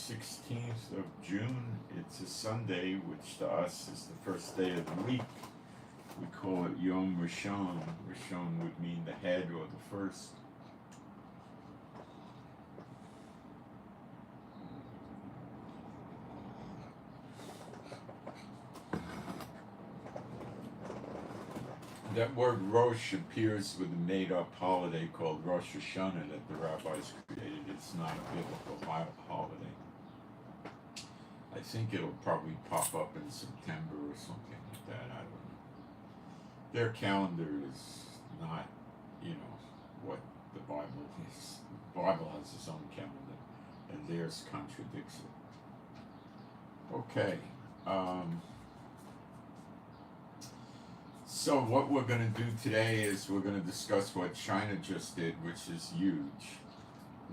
16th of June. It's a Sunday, which to us is the first day of the week. We call it Yom Rishon. Rishon would mean the head or the first. That word Rosh appears with a made-up holiday called Rosh Hashanah that the rabbis created. It's not a biblical holiday. I think it'll probably pop up in September or something like that. I don't know. Their calendar is not, what the Bible is. The Bible has its own calendar, and theirs contradicts it. Okay. So what we're going to do today is we're going to discuss what China just did, which is huge.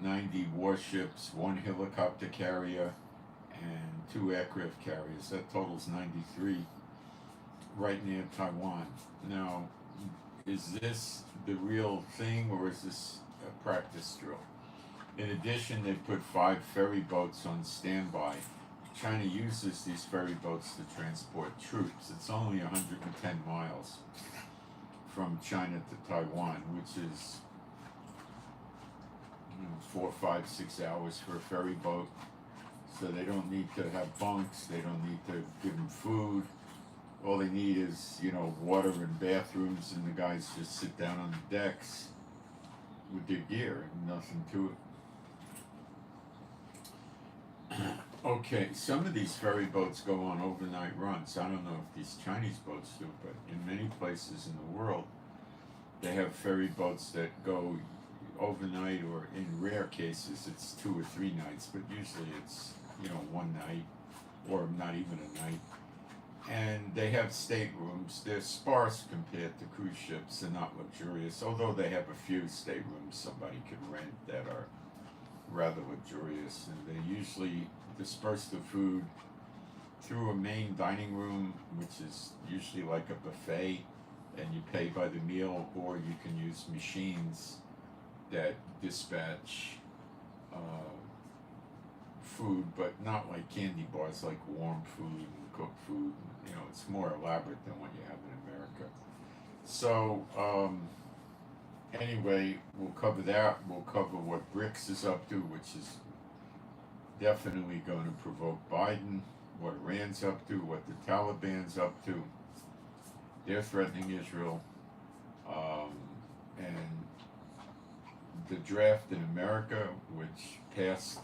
90 warships, 1 helicopter carrier, and 2 aircraft carriers. That totals 93 right near Taiwan. Now, is this the real thing, or is this a practice drill? In addition, they put 5 ferry boats on standby. China uses these ferry boats to transport troops. It's only 110 miles from China to Taiwan, which is 4, 5, 6 hours for a ferry boat. So they don't need to have bunks. They don't need to give them food. All they need is, water and bathrooms, and the guys just sit down on the decks with their gear and nothing to it. Okay, some of these ferry boats go on overnight runs. I don't know if these Chinese boats do, but in many places in the world, they have ferry boats that go overnight, or in rare cases, it's 2 or 3 nights, but usually it's, 1 night, or not even a night. And they have staterooms. They're sparse compared to cruise ships. They're not luxurious, although they have a few staterooms somebody can rent that are rather luxurious. And they usually disperse the food through a main dining room, which is usually like a buffet, and you pay by the meal, or you can use machines that dispatch food, but not like candy bars, like warm food and cooked food. It's more elaborate than what you have in America. So anyway, we'll cover that. We'll cover what BRICS is up to, which is definitely going to provoke Biden, what Iran's up to, what the Taliban's up to. They're threatening Israel. And the draft in America, which passed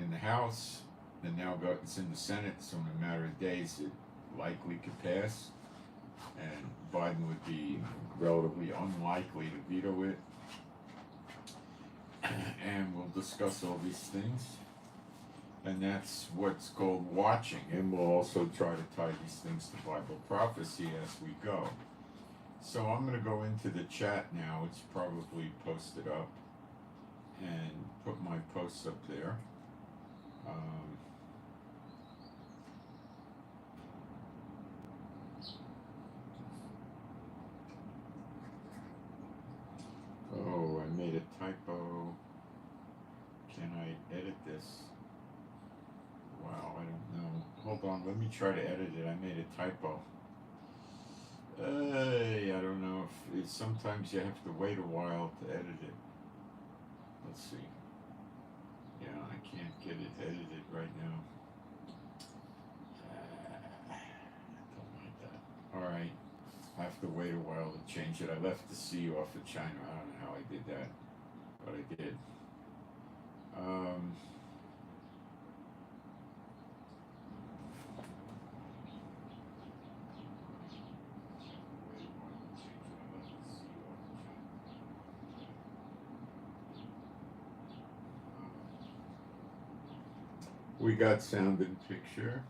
in the House, and now it's in the Senate, so in a matter of days it likely could pass, and Biden would be relatively unlikely to veto it. And we'll discuss all these things, and that's what's called watching, and we'll also try to tie these things to Bible prophecy as we go. So I'm going to go into the chat now. It's probably posted up, and put my posts up there. Oh, I made a typo. Can I edit this? Wow, I don't know. Hold on, let me try to edit it. I made a typo. I don't know if sometimes you have to wait a while to edit it. Let's see. Yeah, I can't get it edited right now. Don't like that. Alright. I have to wait a while to change it. I left the C off of China. I don't know how I did that, but I did. We got sound and picture.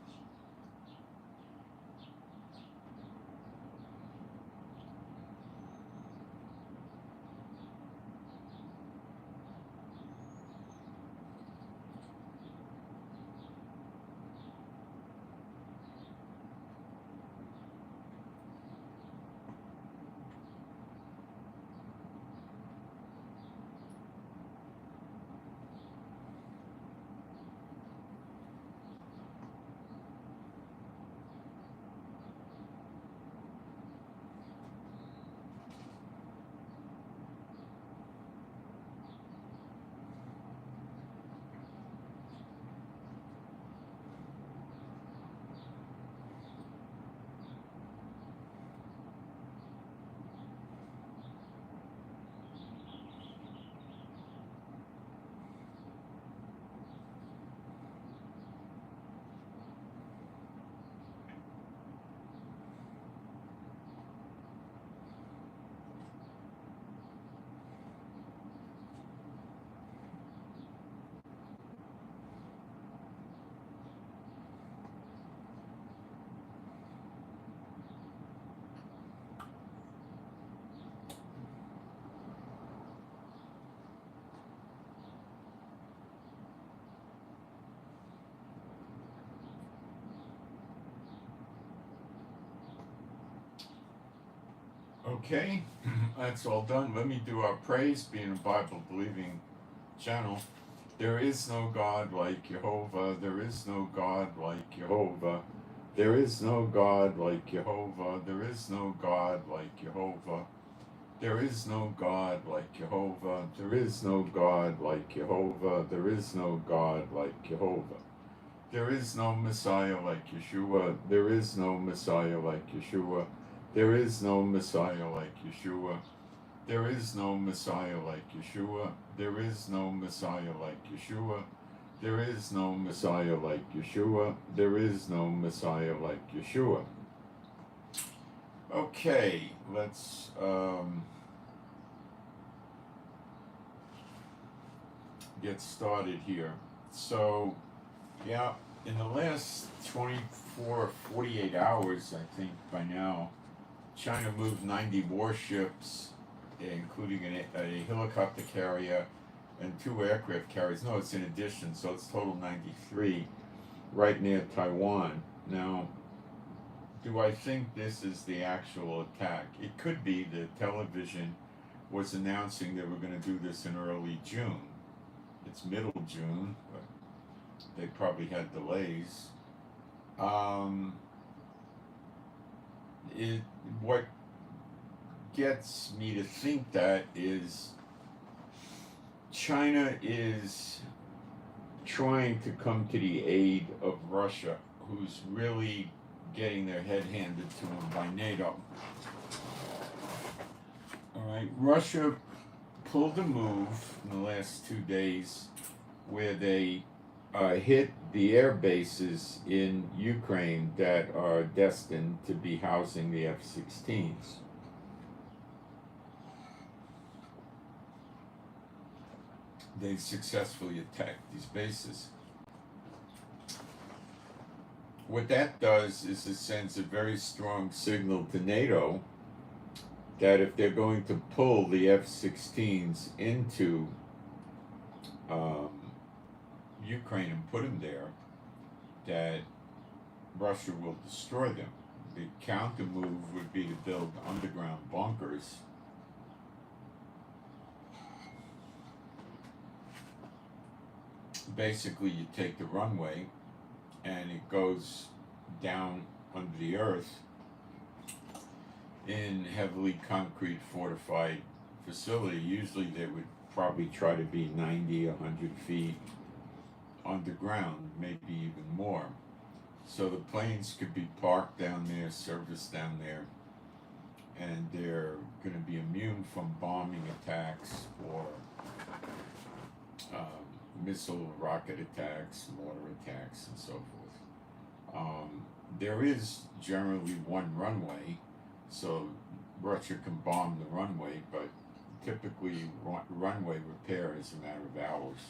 Okay, that's all done. Let me do our praise, being a Bible-believing channel. There is no God like Jehovah. There is no God like Jehovah. There is no God like Jehovah. There is no God like Jehovah. There is no God like Jehovah. There is no God like Jehovah. There is no God like Jehovah. There is no Messiah like Yeshua. There is no Messiah like Yeshua. There is no Messiah like Yeshua. There is no Messiah like Yeshua. There is no Messiah like Yeshua. There is no Messiah like Yeshua. There is no Messiah like Yeshua. Okay, let's get started here. So, yeah, in the last 24, 48 hours, I think by now, China moved 90 warships, including a helicopter carrier and 2 aircraft carriers. No, it's in addition, so it's total 93, right near Taiwan. Now, do I think this is the actual attack? It could be. The television was announcing they were going to do this in early June. It's middle June, but they probably had delays. What gets me to think that is China is trying to come to the aid of Russia, who's really getting their head handed to them by NATO. All right, Russia pulled a move in the last 2 days where they hit the air bases in Ukraine that are destined to be housing the F-16s. They successfully attacked these bases. What that does is it sends a very strong signal to NATO that if they're going to pull the F-16s into Ukraine and put them there, that Russia will destroy them. The counter move would be to build underground bunkers. Basically, you take the runway and it goes down under the earth in heavily concrete fortified facility. Usually they would probably try to be 90, 100 feet underground, maybe even more. So the planes could be parked down there, serviced down there, and they're going to be immune from bombing attacks or missile rocket attacks, mortar attacks, and so forth. There is generally one runway, so Russia can bomb the runway, but typically runway repair is a matter of hours.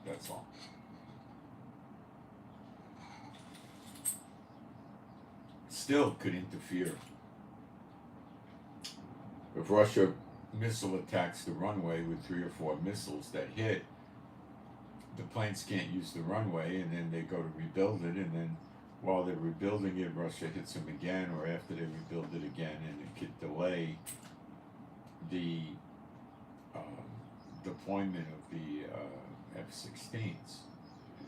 That's all. Still could interfere. If Russia missile attacks the runway with 3 or 4 missiles that hit, the planes can't use the runway, and then they go to rebuild it, and then while they're rebuilding it, Russia hits them again, or after they rebuild it again, and it could delay the deployment of the F-16s,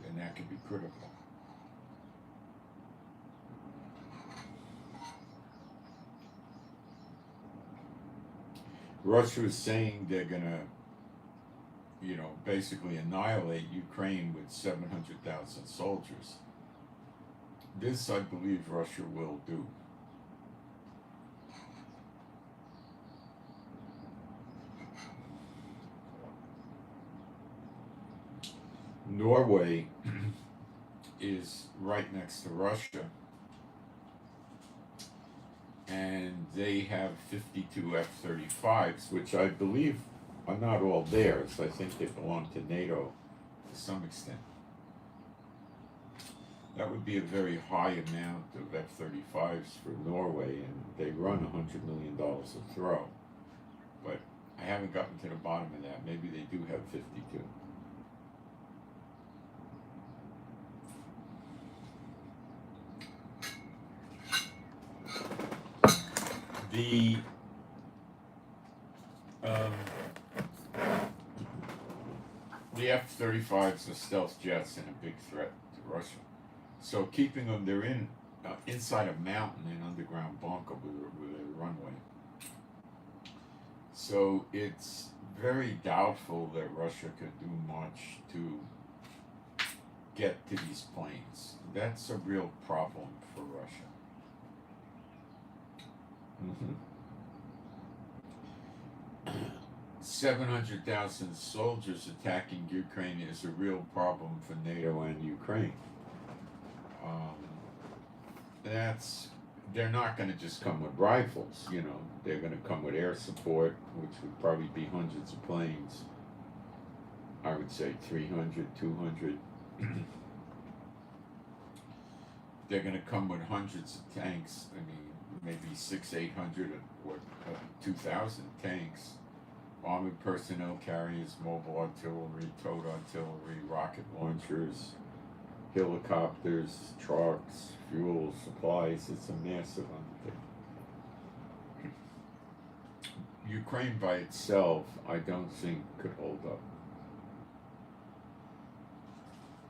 and that could be critical. Russia is saying they're gonna, basically annihilate Ukraine with 700,000 soldiers. This, I believe, Russia will do. Norway is right next to Russia, and they have 52 F-35s, which I believe are not all theirs. I think they belong to NATO to some extent. That would be a very high amount of F-35s for Norway, and they run $100 million a throw. But I haven't gotten to the bottom of that. Maybe they do have 52. The the F-35s are stealth jets and a big threat to Russia. So keeping them, they're inside a mountain in underground bunker with a runway. So it's very doubtful that Russia could do much to get to these planes. That's a real problem for Russia. 700,000 soldiers attacking Ukraine is a real problem for NATO and Ukraine. They're not going to just come with rifles, you know. They're going to come with air support, which would probably be hundreds of planes. I would say 300, 200. They're going to come with hundreds of tanks. I mean, maybe 600, 800 or 2,000 tanks. Armored personnel carriers, mobile artillery, towed artillery, rocket launchers, helicopters, trucks, fuel, supplies. It's a massive undertaking. Ukraine by itself, I don't think could hold up.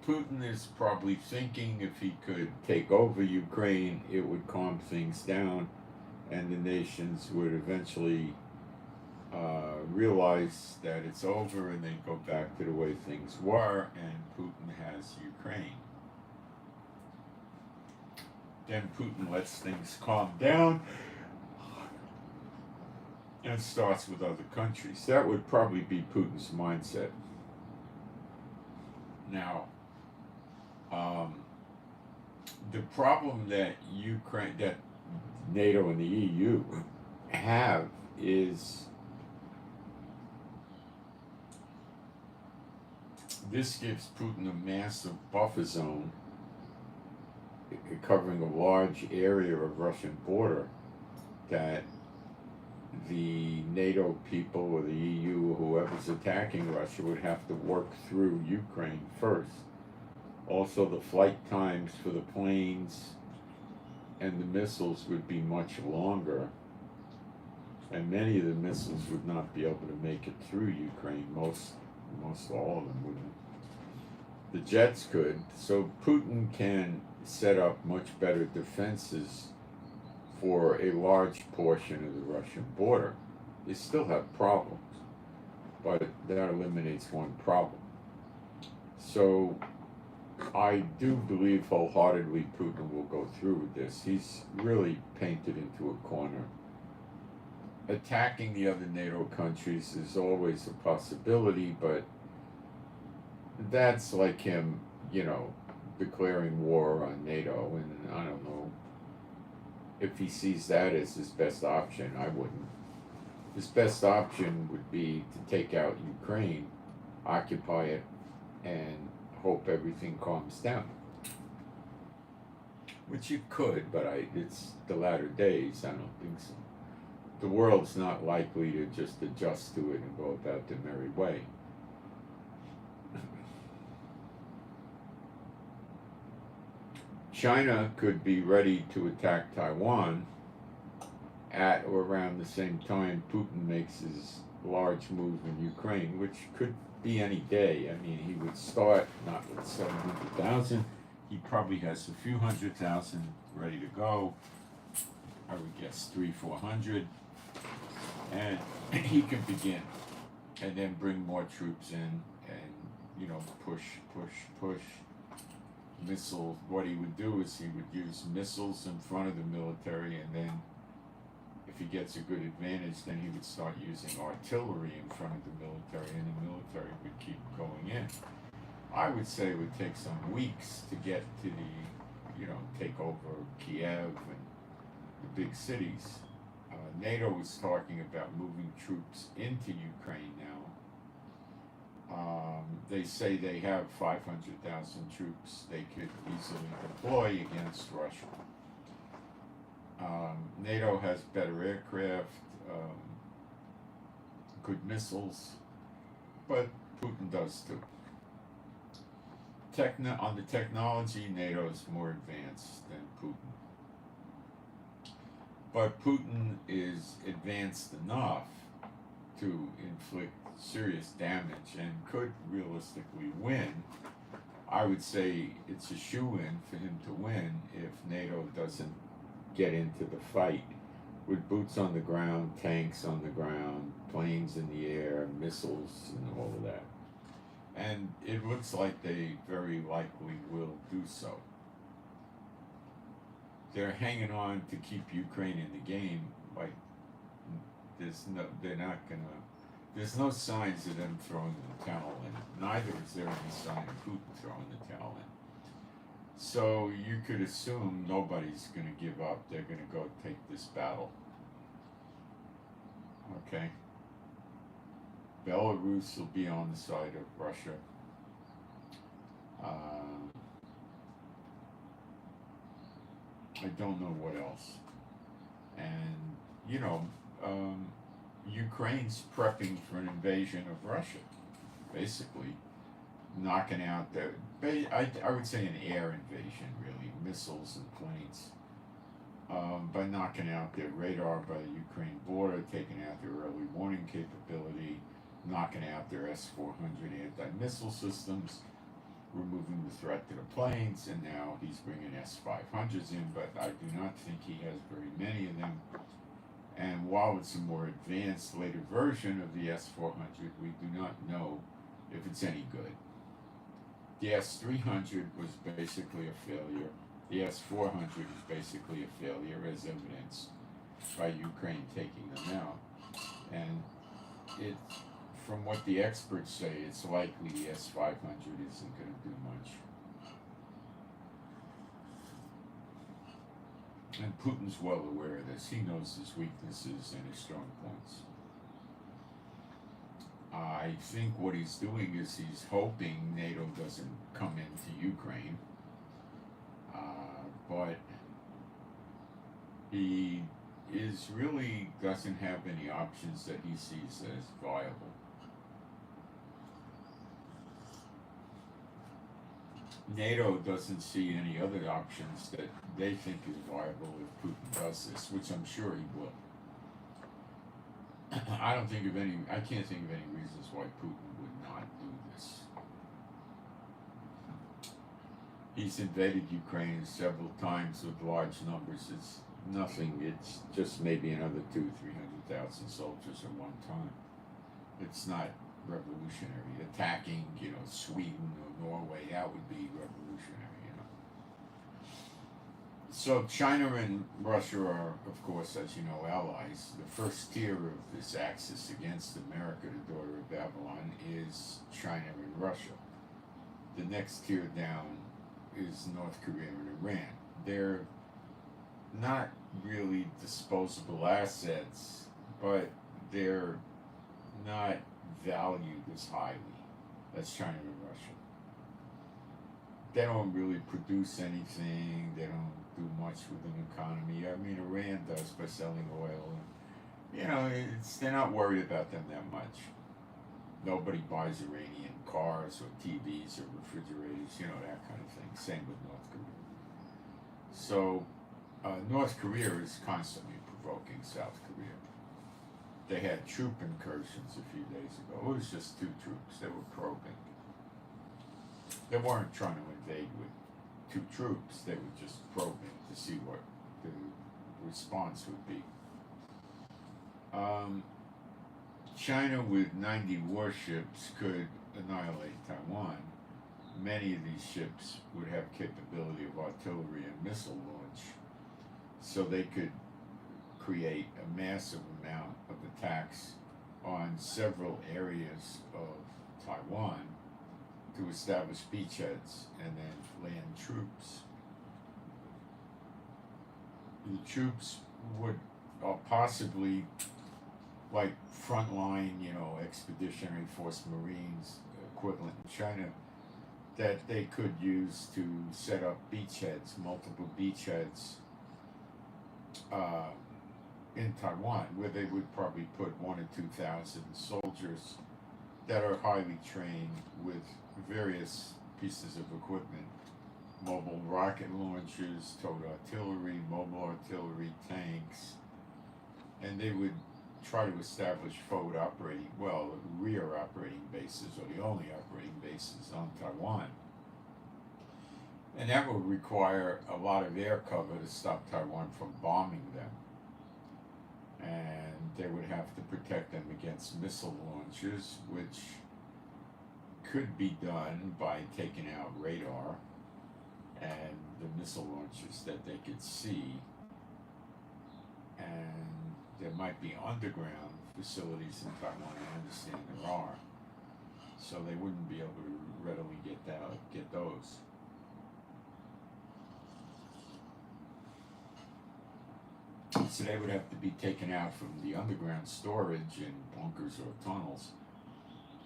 Putin is probably thinking if he could take over Ukraine, it would calm things down and the nations would eventually realize that it's over and they go back to the way things were, and Putin has Ukraine. Then Putin lets things calm down and starts with other countries. That would probably be Putin's mindset. Now, the problem that NATO and the EU have is this gives Putin a massive buffer zone covering a large area of Russian border that the NATO people or the EU, whoever's attacking Russia, would have to work through Ukraine first. Also, the flight times for the planes and the missiles would be much longer, and many of the missiles would not be able to make it through Ukraine. Most all of them wouldn't. The jets could, so Putin can set up much better defenses for a large portion of the Russian border. They still have problems, but that eliminates one problem. So I do believe wholeheartedly Putin will go through with this. He's really painted into a corner. Attacking the other NATO countries is always a possibility, but that's like him, you know, declaring war on NATO, and I don't know if he sees that as his best option. I wouldn't. His best option would be to take out Ukraine, occupy it, and hope everything calms down. Which you could, but it's the latter days. I don't think so. The world's not likely to just adjust to it and go about their merry way. China could be ready to attack Taiwan at or around the same time Putin makes his large move in Ukraine, which could be any day. I mean, he would start not with 700,000. He probably has a few 100,000 ready to go. I would guess 300-400, and he can begin, and then bring more troops in, and push. Missiles. What he would do is he would use missiles in front of the military, and then if he gets a good advantage, then he would start using artillery in front of the military, and the military would keep going in. I would say it would take some weeks to get to take over Kiev and the big cities. NATO is talking about moving troops into Ukraine now. They say they have 500,000 troops they could easily deploy against Russia. NATO has better aircraft, good missiles, but Putin does too. On the technology, NATO is more advanced than Putin. But Putin is advanced enough to inflict serious damage and could realistically win. I would say it's a shoo-in for him to win if NATO doesn't get into the fight with boots on the ground, tanks on the ground, planes in the air, missiles, and all of that. And it looks like they very likely will do so. They're hanging on to keep Ukraine in the game. Like, they're not gonna. There's no signs of them throwing the towel in. Neither is there any sign of Putin throwing the towel in. So you could assume nobody's gonna give up. They're gonna go take this battle. Okay. Belarus will be on the side of Russia. I don't know what else. And, you know, Ukraine's prepping for an invasion of Russia, basically. Knocking out I would say an air invasion, really, missiles and planes. By knocking out their radar by the Ukraine border, taking out their early warning capability, knocking out their S-400 anti-missile systems, removing the threat to the planes, and now he's bringing S-500s in, but I do not think he has very many of them. And while it's a more advanced, later version of the S-400, we do not know if it's any good. The S-300 was basically a failure. The S-400 is basically a failure, as evidenced by Ukraine taking them out. And it, from what the experts say, it's likely the S-500 isn't going to do much. And Putin's well aware of this. He knows his weaknesses and his strong points. I think what he's doing is he's hoping NATO doesn't come into Ukraine. But he really doesn't have any options that he sees as viable. NATO doesn't see any other options that they think is viable if Putin does this, which I'm sure he will. I can't think of any reasons why Putin would not do this. He's invaded Ukraine several times with large numbers. It's nothing. It's just maybe another 200,000-300,000 soldiers at one time. It's not revolutionary. Attacking, Sweden or Norway, that would be revolutionary, So China and Russia are, of course, as you know, allies. The first tier of this axis against America, the daughter of Babylon, is China and Russia. The next tier down is North Korea and Iran. They're not really disposable assets, but they're not valued as highly as China and Russia. They don't really produce anything. They don't do much with an economy. I mean, Iran does by selling oil. And, they're not worried about them that much. Nobody buys Iranian cars or TVs or refrigerators, that kind of thing. Same with North Korea. So, North Korea is constantly provoking South Korea. They had troop incursions a few days ago. It was just 2 troops. They were probing. They weren't trying to invade with 2 troops. They were just probing to see what the response would be. China with 90 warships could annihilate Taiwan. Many of these ships would have capability of artillery and missile launch, so they could create a massive amount of attacks on several areas of Taiwan to establish beachheads and then land troops. The troops would possibly, like frontline, expeditionary force Marines equivalent in China, that they could use to set up beachheads, multiple beachheads in Taiwan, where they would probably put 1,000 or 2,000 soldiers that are highly trained with various pieces of equipment, mobile rocket launchers, towed artillery, mobile artillery, tanks, and they would try to establish forward operating, well, rear operating bases, or the only operating bases on Taiwan. And that will require a lot of air cover to stop Taiwan from bombing them. And they would have to protect them against missile launches, which could be done by taking out radar and the missile launches that they could see. And there might be underground facilities in Taiwan, I understand there are. So they wouldn't be able to readily get those. So they would have to be taken out from the underground storage in bunkers or tunnels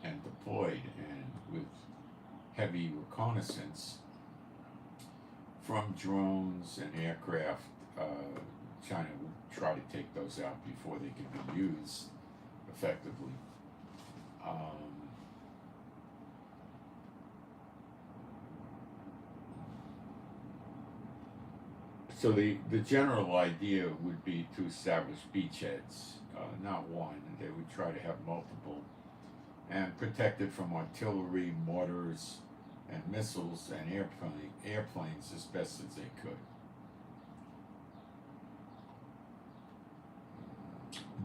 and deployed, and with heavy reconnaissance from drones and aircraft, China would try to take those out before they could be used effectively. So the general idea would be to establish beachheads, not one. They would try to have multiple, and protect it from artillery, mortars, and missiles and airplanes as best as they could.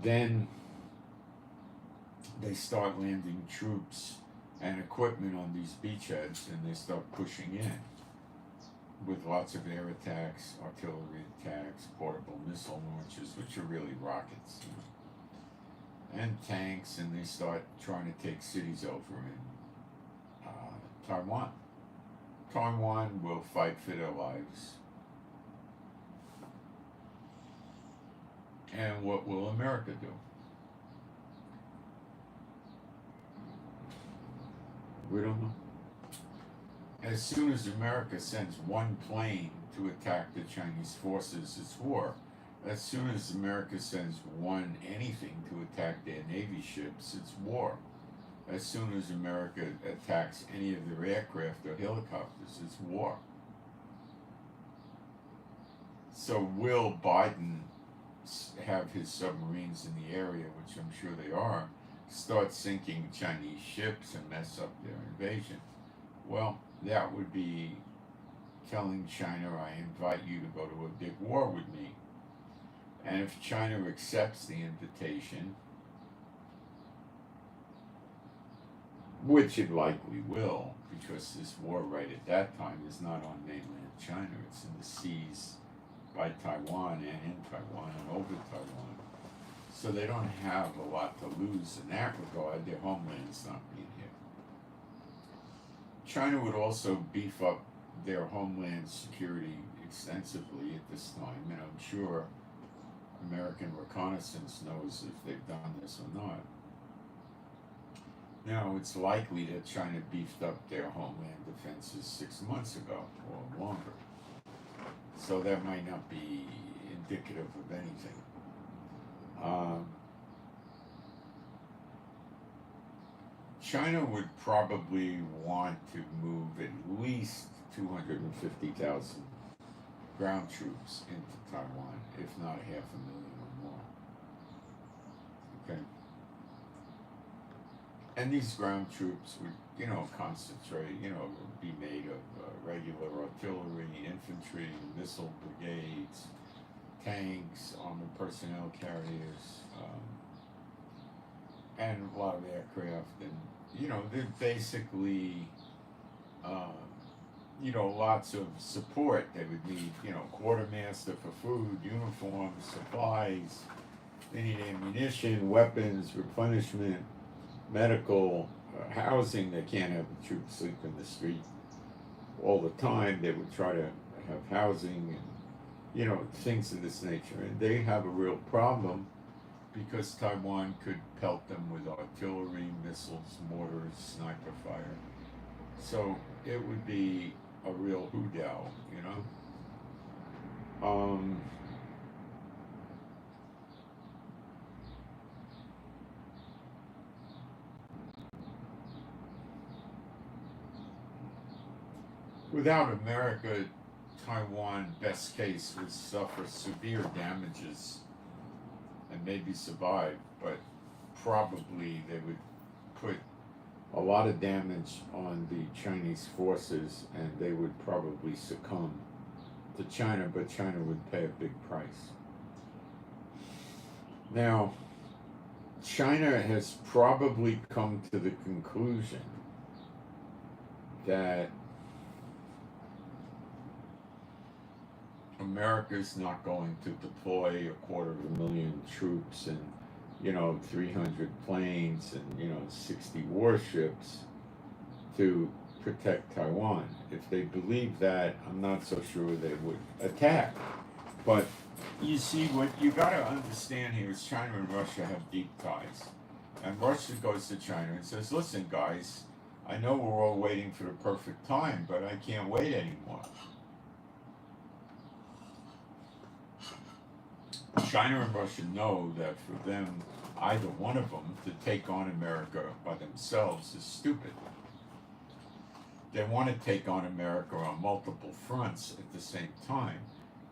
Then they start landing troops and equipment on these beachheads, and they start pushing in with lots of air attacks, artillery attacks, portable missile launches, which are really rockets, and tanks, and they start trying to take cities over in Taiwan. Taiwan will fight for their lives. And what will America do? We don't know. As soon as America sends one plane to attack the Chinese forces, it's war. As soon as America sends anything to attack their Navy ships, it's war. As soon as America attacks any of their aircraft or helicopters, it's war. So will Biden have his submarines in the area, which I'm sure they are, start sinking Chinese ships and mess up their invasion? Well, that would be telling China, I invite you to go to a big war with me. And if China accepts the invitation, which it likely will, because this war right at that time is not on mainland China, it's in the seas by Taiwan and in Taiwan and over Taiwan. So they don't have a lot to lose in that regard. Their homeland's not being hit. China would also beef up their homeland security extensively at this time, and I'm sure American reconnaissance knows if they've done this or not. Now, it's likely that China beefed up their homeland defenses 6 months ago or longer. So that might not be indicative of anything. China would probably want to move at least 250,000 ground troops into Taiwan, if not 500,000 or more. Okay. And these ground troops would, concentrate, be made of regular artillery, infantry, missile brigades, tanks, armored personnel carriers, and a lot of aircraft. And, they're basically, lots of support. They would need, quartermaster for food, uniforms, supplies. They need ammunition, weapons, replenishment, medical, housing. They can't have the troops sleep in the street all the time. They would try to have housing and, things of this nature. And they have a real problem because Taiwan could pelt them with artillery, missiles, mortars, sniper fire. So it would be a real hoodoo, Without America, Taiwan, best case, would suffer severe damages and maybe survive, but probably they would put a lot of damage on the Chinese forces, and they would probably succumb to China, but China would pay a big price. Now, China has probably come to the conclusion that America's not going to deploy 250,000 troops and 300 planes and 60 warships to protect Taiwan. If they believe that, I'm not so sure they would attack. But you see, what you got to understand here is China and Russia have deep ties. And Russia goes to China and says, listen, guys, I know we're all waiting for the perfect time, but I can't wait anymore. China and Russia know that for them, either one of them, to take on America by themselves is stupid. They want to take on America on multiple fronts at the same time,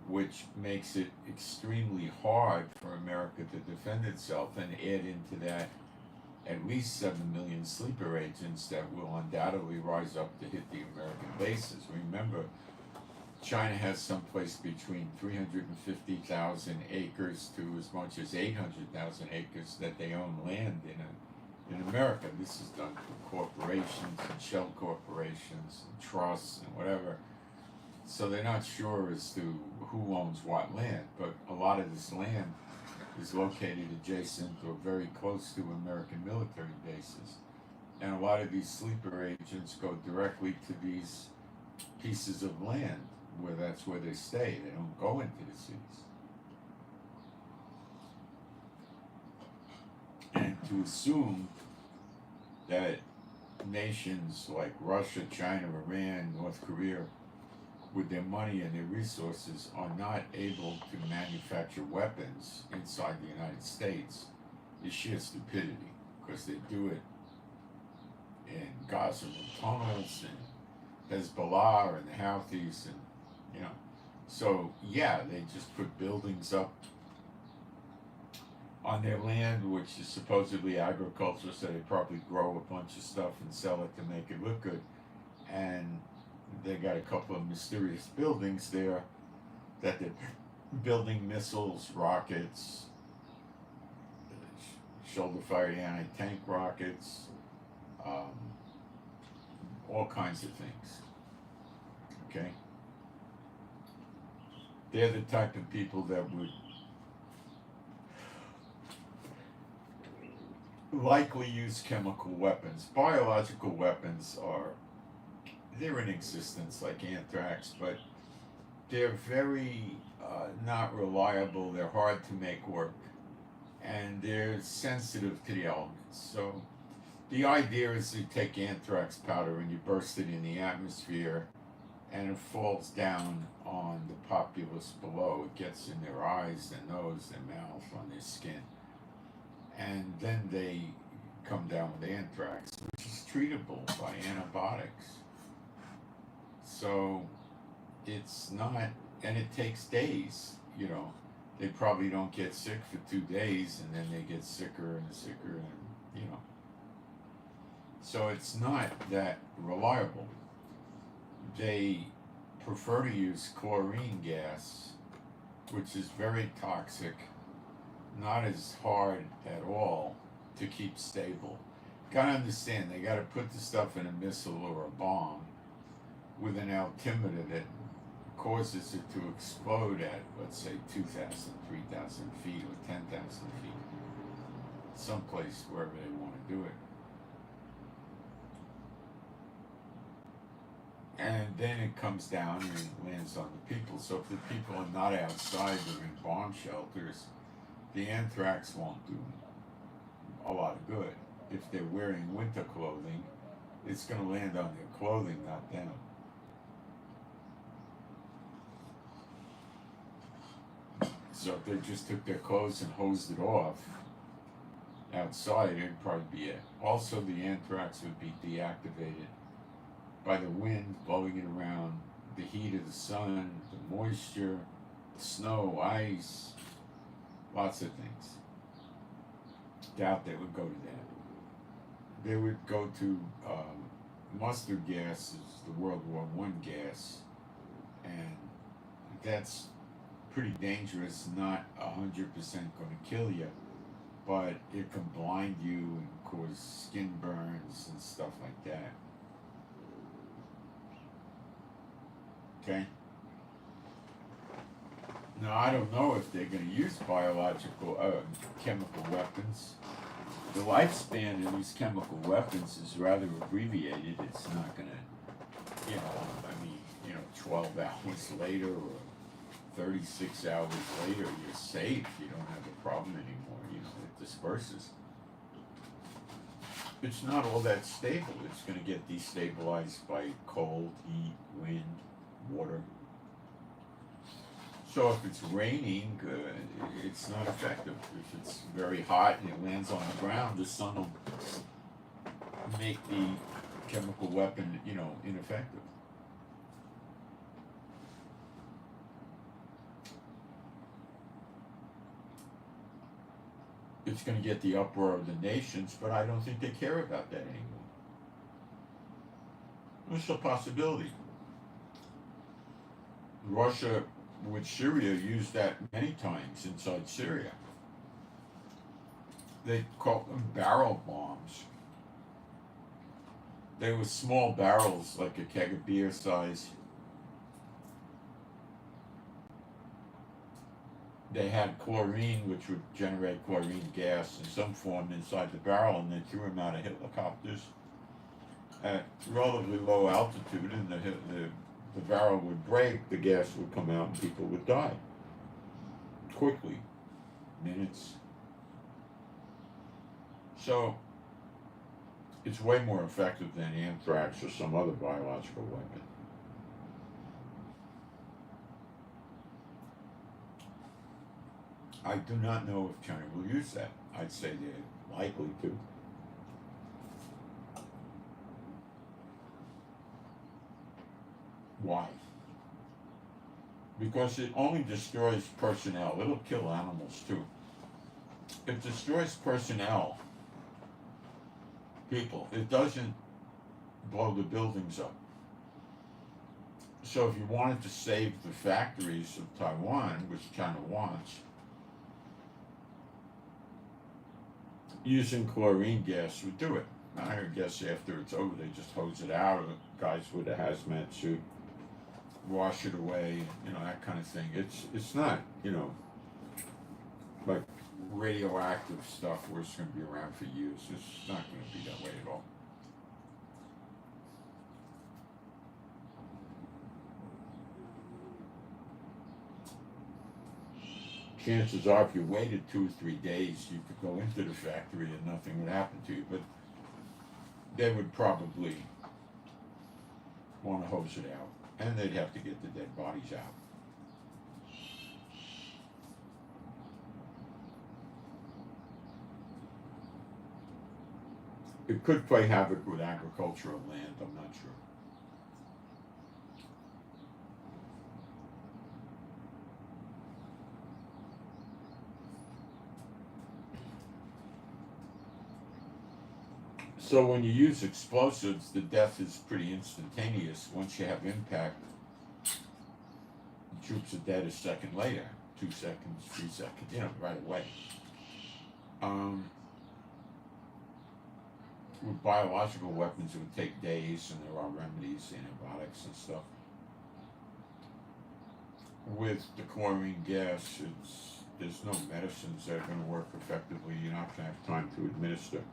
which makes it extremely hard for America to defend itself, and add into that at least 7 million sleeper agents that will undoubtedly rise up to hit the American bases. Remember, China has someplace between 350,000 acres to as much as 800,000 acres that they own land in America. This is done through corporations and shell corporations and trusts and whatever. So they're not sure as to who owns what land, but a lot of this land is located adjacent or very close to American military bases. And a lot of these sleeper agents go directly to these pieces of land where that's where they stay. They don't go into the cities. And to assume that nations like Russia, China, Iran, North Korea, with their money and their resources, are not able to manufacture weapons inside the United States is sheer stupidity, because they do it in Gaza tunnels and Hezbollah and the Houthis, and so yeah, they just put buildings up on their land, which is supposedly agriculture, so they probably grow a bunch of stuff and sell it to make it look good. And they got a couple of mysterious buildings there that they're building missiles, rockets, shoulder-fired anti-tank rockets, all kinds of things. Okay? They're the type of people that would likely use chemical weapons. Biological weapons they're in existence, like anthrax, but they're very not reliable. They're hard to make work, and they're sensitive to the elements. So the idea is you take anthrax powder and you burst it in the atmosphere, and it falls down on the populace below. It gets in their eyes, their nose, their mouth, on their skin. And then they come down with anthrax, which is treatable by antibiotics. So it's not, and it takes days, They probably don't get sick for 2 days, and then they get sicker and sicker, and So it's not that reliable. They prefer to use chlorine gas, which is very toxic, not as hard at all to keep stable. Gotta understand, they gotta put the stuff in a missile or a bomb with an altimeter that causes it to explode at, let's say, 2,000, 3,000 feet or 10,000 feet, someplace wherever they want to do it. And then it comes down and lands on the people. So if the people are not outside, they're in bomb shelters, the anthrax won't do a lot of good. If they're wearing winter clothing, it's going to land on their clothing, not them. So if they just took their clothes and hosed it off outside, it'd probably be it. Also, the anthrax would be deactivated by the wind blowing it around, the heat of the sun, the moisture, snow, ice, lots of things. doubt they would go to that. They would go to mustard gas is the World War I gas, and that's pretty dangerous. Not 100% going to kill you, but it can blind you and cause skin burns and stuff like that. Okay. Now I don't know if they're going to use chemical weapons. The lifespan of these chemical weapons is rather abbreviated. It's not going to, 12 hours later or 36 hours later, you're safe. You don't have a problem anymore. It disperses. It's not all that stable. It's going to get destabilized by cold, heat, wind, water. So if it's raining, it's not effective. If it's very hot and it lands on the ground, the sun will make the chemical weapon, ineffective. It's going to get the uproar of the nations, but I don't think they care about that anymore. It's a possibility. Russia with Syria used that many times inside Syria. They called them barrel bombs. They were small barrels, like a keg of beer size. They had chlorine, which would generate chlorine gas in some form inside the barrel, and they threw them out of helicopters at relatively low altitude, and the barrel would break, the gas would come out, and people would die quickly, minutes. So it's way more effective than anthrax or some other biological weapon. I do not know if China will use that. I'd say they're likely to. Why? Because it only destroys personnel. It'll kill animals too. It destroys personnel, people. It doesn't blow the buildings up. So if you wanted to save the factories of Taiwan, which China wants, using chlorine gas would do it. I guess after it's over, they just hose it out, or guys with a hazmat suit wash it away, that kind of thing. It's not, like radioactive stuff where it's going to be around for years. It's not going to be that way at all. Chances are, if you waited 2 or 3 days, you could go into the factory and nothing would happen to you, but they would probably want to hose it out, and they'd have to get the dead bodies out. It could play havoc with agricultural land, I'm not sure. So when you use explosives, the death is pretty instantaneous. Once you have impact, the troops are dead a second later, 2 seconds, 3 seconds, right away. With biological weapons, it would take days, and there are remedies, antibiotics and stuff. With the chlorine gas, there's no medicines that are going to work effectively. You're not going to have time to administer.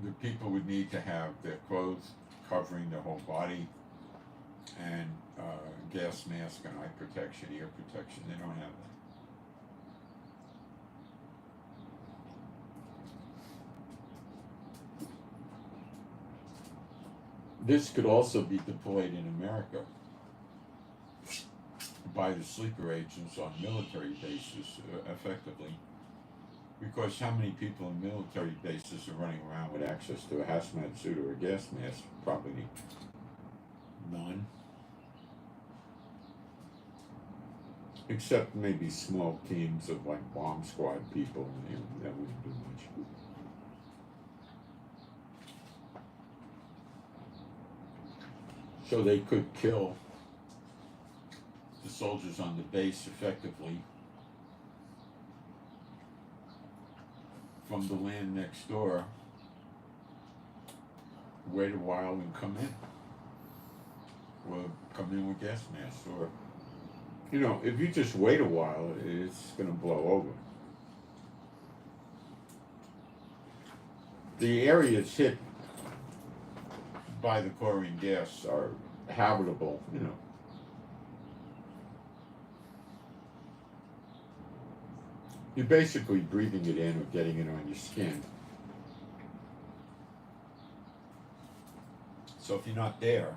The people would need to have their clothes covering their whole body, and gas mask and eye protection, ear protection. They don't have that. This could also be deployed in America by the sleeper agents on military bases effectively. Because how many people in military bases are running around with access to a hazmat suit or a gas mask? Probably none. Except maybe small teams of like bomb squad people, that wouldn't do much. So they could kill the soldiers on the base effectively from the land next door, wait a while and come in. Or come in with gas masks, or if you just wait a while, it's going to blow over. The areas hit by the chlorine gas are habitable, You're basically breathing it in or getting it on your skin. So if you're not there,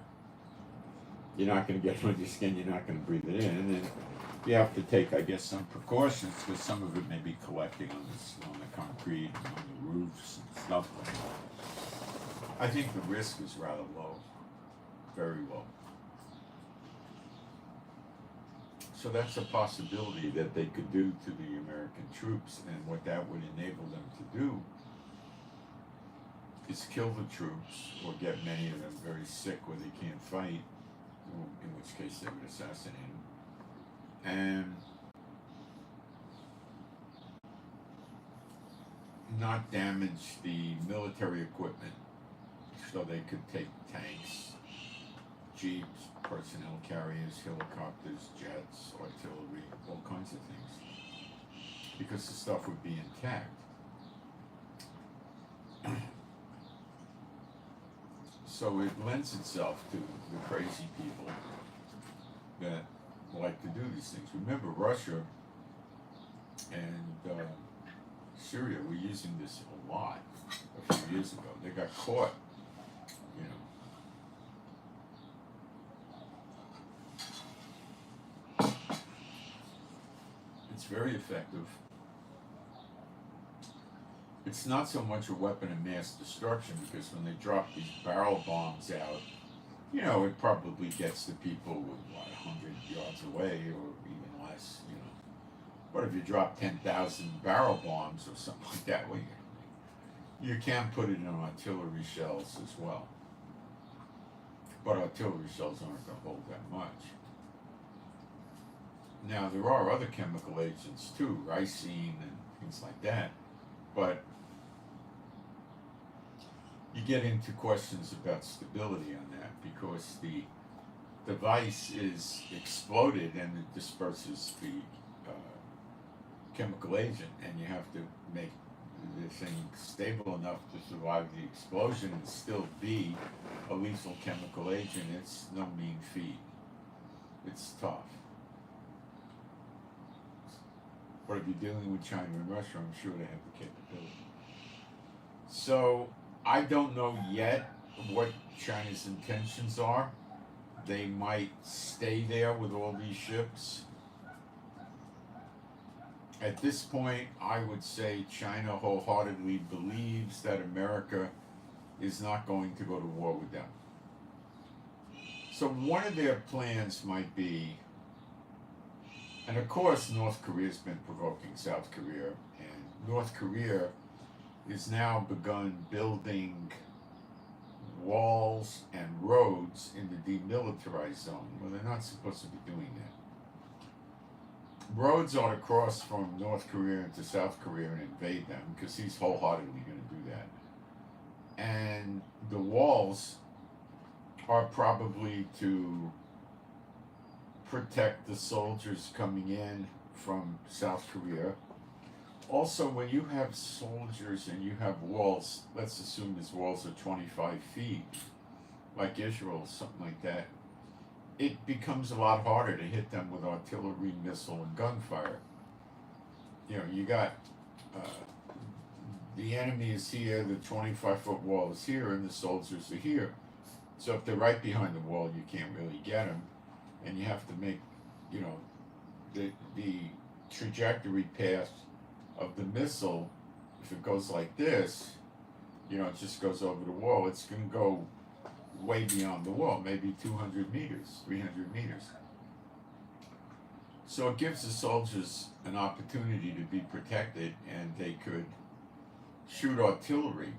you're not going to get it on your skin, you're not going to breathe it in, and then you have to take, I guess, some precautions, because some of it may be collecting on the concrete, and on the roofs and stuff like that. I think the risk is rather low, very low. So that's a possibility that they could do to the American troops, and what that would enable them to do is kill the troops, or get many of them very sick where they can't fight, in which case they would assassinate them, and not damage the military equipment, so they could take tanks, jeeps, personnel carriers, helicopters, jets, artillery, all kinds of things, because the stuff would be intact. So it lends itself to the crazy people that like to do these things. Remember, Russia and Syria were using this a lot a few years ago. They got caught, It's very effective. It's not so much a weapon of mass destruction, because when they drop these barrel bombs out, it probably gets the people with 100 yards away, or even less, But if you drop 10,000 barrel bombs or something like that, well, you can put it in artillery shells as well. But artillery shells aren't going to hold that much. Now, there are other chemical agents too, ricin and things like that, but you get into questions about stability on that, because the device is exploded and it disperses the chemical agent, and you have to make the thing stable enough to survive the explosion and still be a lethal chemical agent. It's no mean feat. It's tough. But if you're dealing with China and Russia, I'm sure they have the capability. So I don't know yet what China's intentions are. They might stay there with all these ships. At this point, I would say China wholeheartedly believes that America is not going to go to war with them. So one of their plans might be, and of course North Korea's been provoking South Korea, and North Korea is now begun building walls and roads in the demilitarized zone. Well, they're not supposed to be doing that. Roads ought to cross from North Korea into South Korea and invade them, because he's wholeheartedly going to do that. And the walls are probably to protect the soldiers coming in from South Korea. Also, when you have soldiers and you have walls, let's assume these walls are 25 feet, like Israel, something like that, it becomes a lot harder to hit them with artillery, missile, and gunfire. You got the enemy is here, the 25-foot wall is here, and the soldiers are here. So if they're right behind the wall, you can't really get them, and you have to make, the trajectory path of the missile. If it goes like this, it just goes over the wall. It's going to go way beyond the wall, maybe 200 meters, 300 meters. So it gives the soldiers an opportunity to be protected, and they could shoot artillery,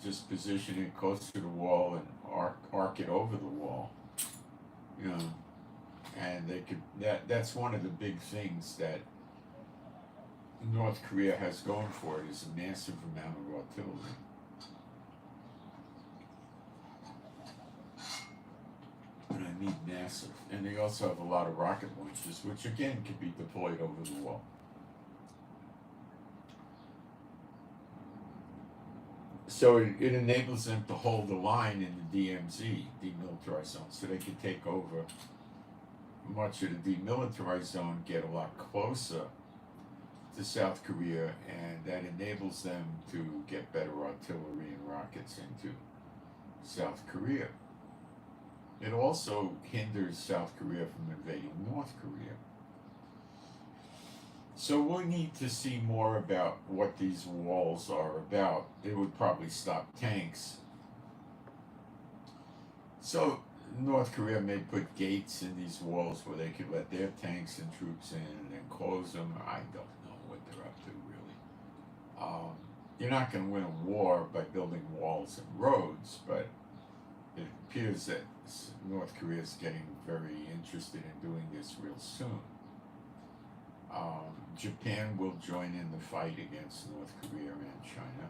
just position it close to the wall and arc it over the wall, you know, and they could. That's one of the big things that North Korea has going for it, is a massive amount of artillery. And I mean massive. And they also have a lot of rocket launchers, which again can be deployed over the wall. So it enables them to hold the line in the DMZ, demilitarized zone, so they can take over much of the demilitarized zone, get a lot closer to South Korea, and that enables them to get better artillery and rockets into South Korea. It also hinders South Korea from invading North Korea. So we need to see more about what these walls are about. It would probably stop tanks. So North Korea may put gates in these walls where they could let their tanks and troops in and then close them. I don't know what they're up to, really. You're not going to win a war by building walls and roads, but it appears that North Korea is getting very interested in doing this real soon. Japan will join in the fight against North Korea and China.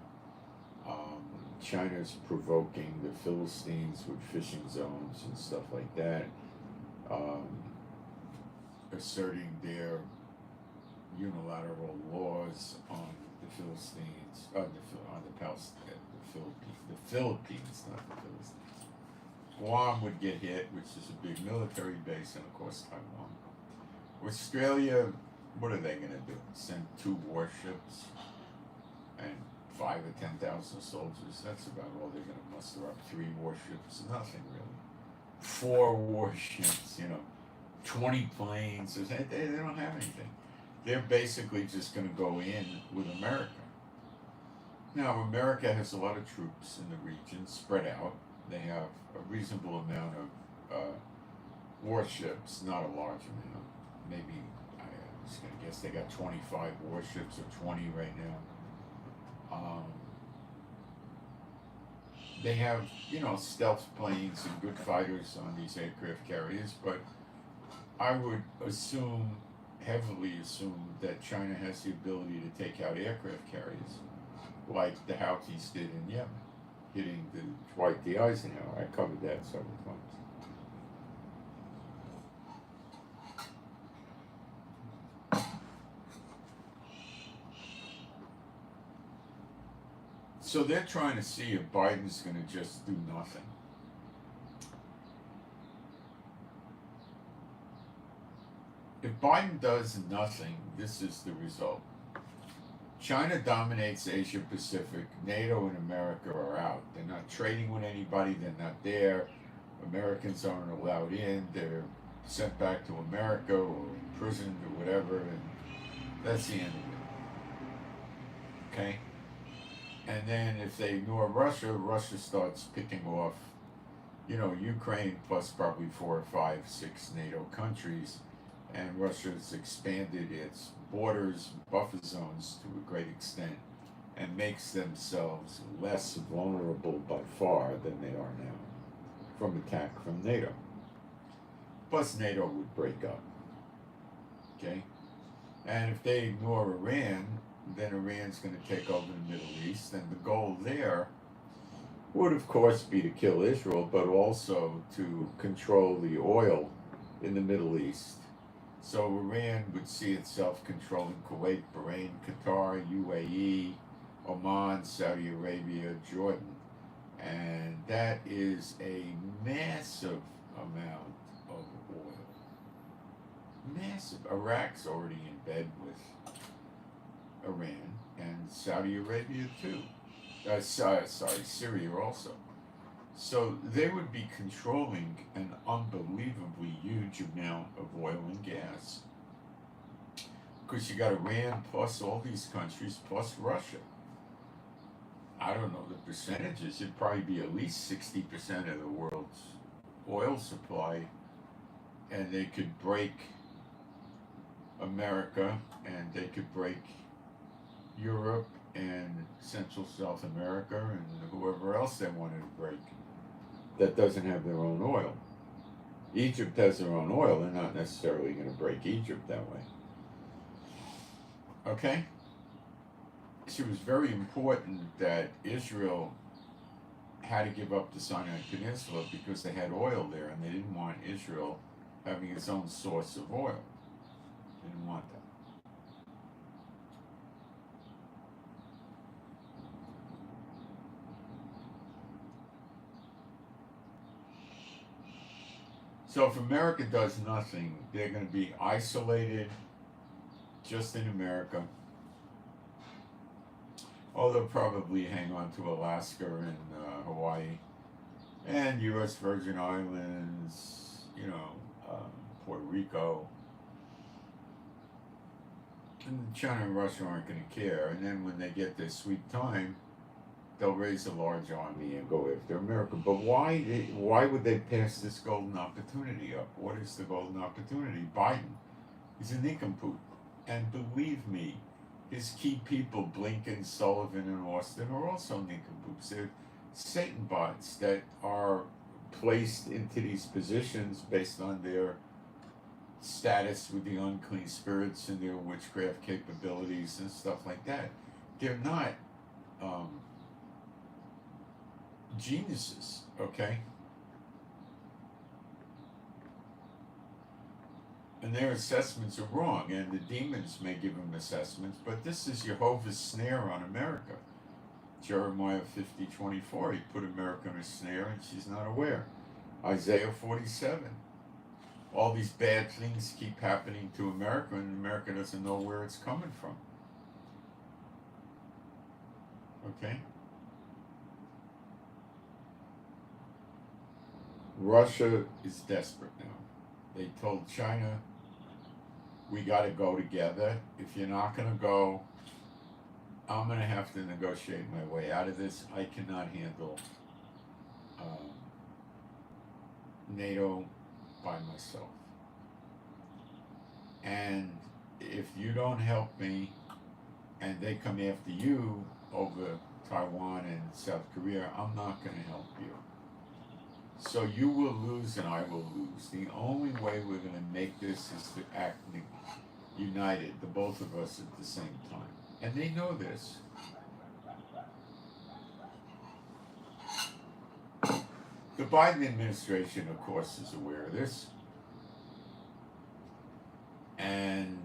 China is provoking the Philistines with fishing zones and stuff like that, asserting their unilateral laws on the Philistines, on the Palestine, the Philippines, not the Philistines. Guam would get hit, which is a big military base, and of course Taiwan. Australia, what are they going to do? Send 2 warships and 5 or 10,000 soldiers? That's about all they're going to muster up. 3 warships, nothing really. 4 warships, 20 planes. They don't have anything. They're basically just going to go in with America. Now, America has a lot of troops in the region spread out. They have a reasonable amount of warships, not a large amount. Maybe, I'm just going to guess they got 25 warships or 20 right now. They have, stealth planes and good fighters on these aircraft carriers, but I would heavily assume that China has the ability to take out aircraft carriers, like the Houthis did in Yemen, hitting the Dwight D. Eisenhower. I covered that several times. So they're trying to see if Biden's going to just do nothing. If Biden does nothing, this is the result. China dominates Asia Pacific. NATO and America are out. They're not trading with anybody. They're not there. Americans aren't allowed in. They're sent back to America or imprisoned or whatever, and that's the end of it. Okay? And then if they ignore Russia, Russia starts picking off, Ukraine plus probably 4 or 5, 6 NATO countries, and Russia's expanded its borders, buffer zones to a great extent, and makes themselves less vulnerable by far than they are now from attack from NATO. Plus NATO would break up. Okay? And if they ignore Iran, then Iran's going to take over the Middle East, and the goal there would, of course, be to kill Israel, but also to control the oil in the Middle East. So Iran would see itself controlling Kuwait, Bahrain, Qatar, UAE, Oman, Saudi Arabia, Jordan. And that is a massive amount of oil. Massive. Iraq's already in bed with Iran, and Saudi Arabia too. Syria also. So they would be controlling an unbelievably huge amount of oil and gas. Because you got Iran plus all these countries plus Russia. I don't know the percentages. It'd probably be at least 60% of the world's oil supply, and they could break America, and they could break Europe and Central South America and whoever else they wanted to break that doesn't have their own oil. Egypt has their own oil. They're not necessarily going to break Egypt that way. Okay? So it was very important that Israel had to give up the Sinai Peninsula because they had oil there and they didn't want Israel having its own source of oil. They didn't want that. So if America does nothing, they're going to be isolated just in America. Oh, they'll probably hang on to Alaska and Hawaii and U.S. Virgin Islands, Puerto Rico. And China and Russia aren't going to care. And then when they get their sweet time, they'll raise a large army and go after America. But why would they pass this golden opportunity up? What is the golden opportunity? Biden is a nincompoop. And believe me, his key people, Blinken, Sullivan, and Austin, are also nincompoops. They're Satan bots that are placed into these positions based on their status with the unclean spirits and their witchcraft capabilities and stuff like that. They're not geniuses, okay? And their assessments are wrong, and the demons may give them assessments, but this is Jehovah's snare on America. Jeremiah 50:24, he put America in a snare and she's not aware. Isaiah 47, all these bad things keep happening to America and America doesn't know where it's coming from. Okay? Russia is desperate now. They told China, we got to go together. If you're not going to go, I'm going to have to negotiate my way out of this. I cannot handle NATO by myself. And if you don't help me and they come after you over Taiwan and South Korea, I'm not going to help you. So you will lose and I will lose. The only way we're going to make this is to act united, the both of us at the same time. And they know this. The Biden administration, of course, is aware of this. And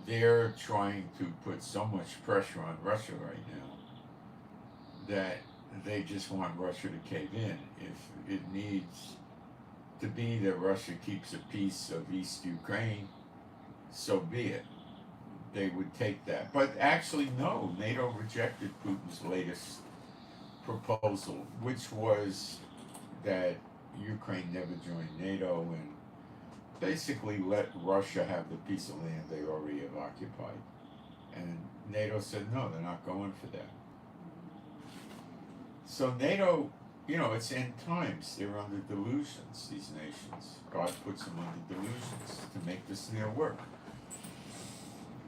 they're trying to put so much pressure on Russia right now that they just want Russia to cave in. If it needs to be that Russia keeps a piece of East Ukraine, so be it. They would take that. But actually, no, NATO rejected Putin's latest proposal, which was that Ukraine never join NATO and basically let Russia have the piece of land they already have occupied. And NATO said, no, they're not going for that. So NATO, it's end times. They're under delusions, these nations. God puts them under delusions to make the snare work.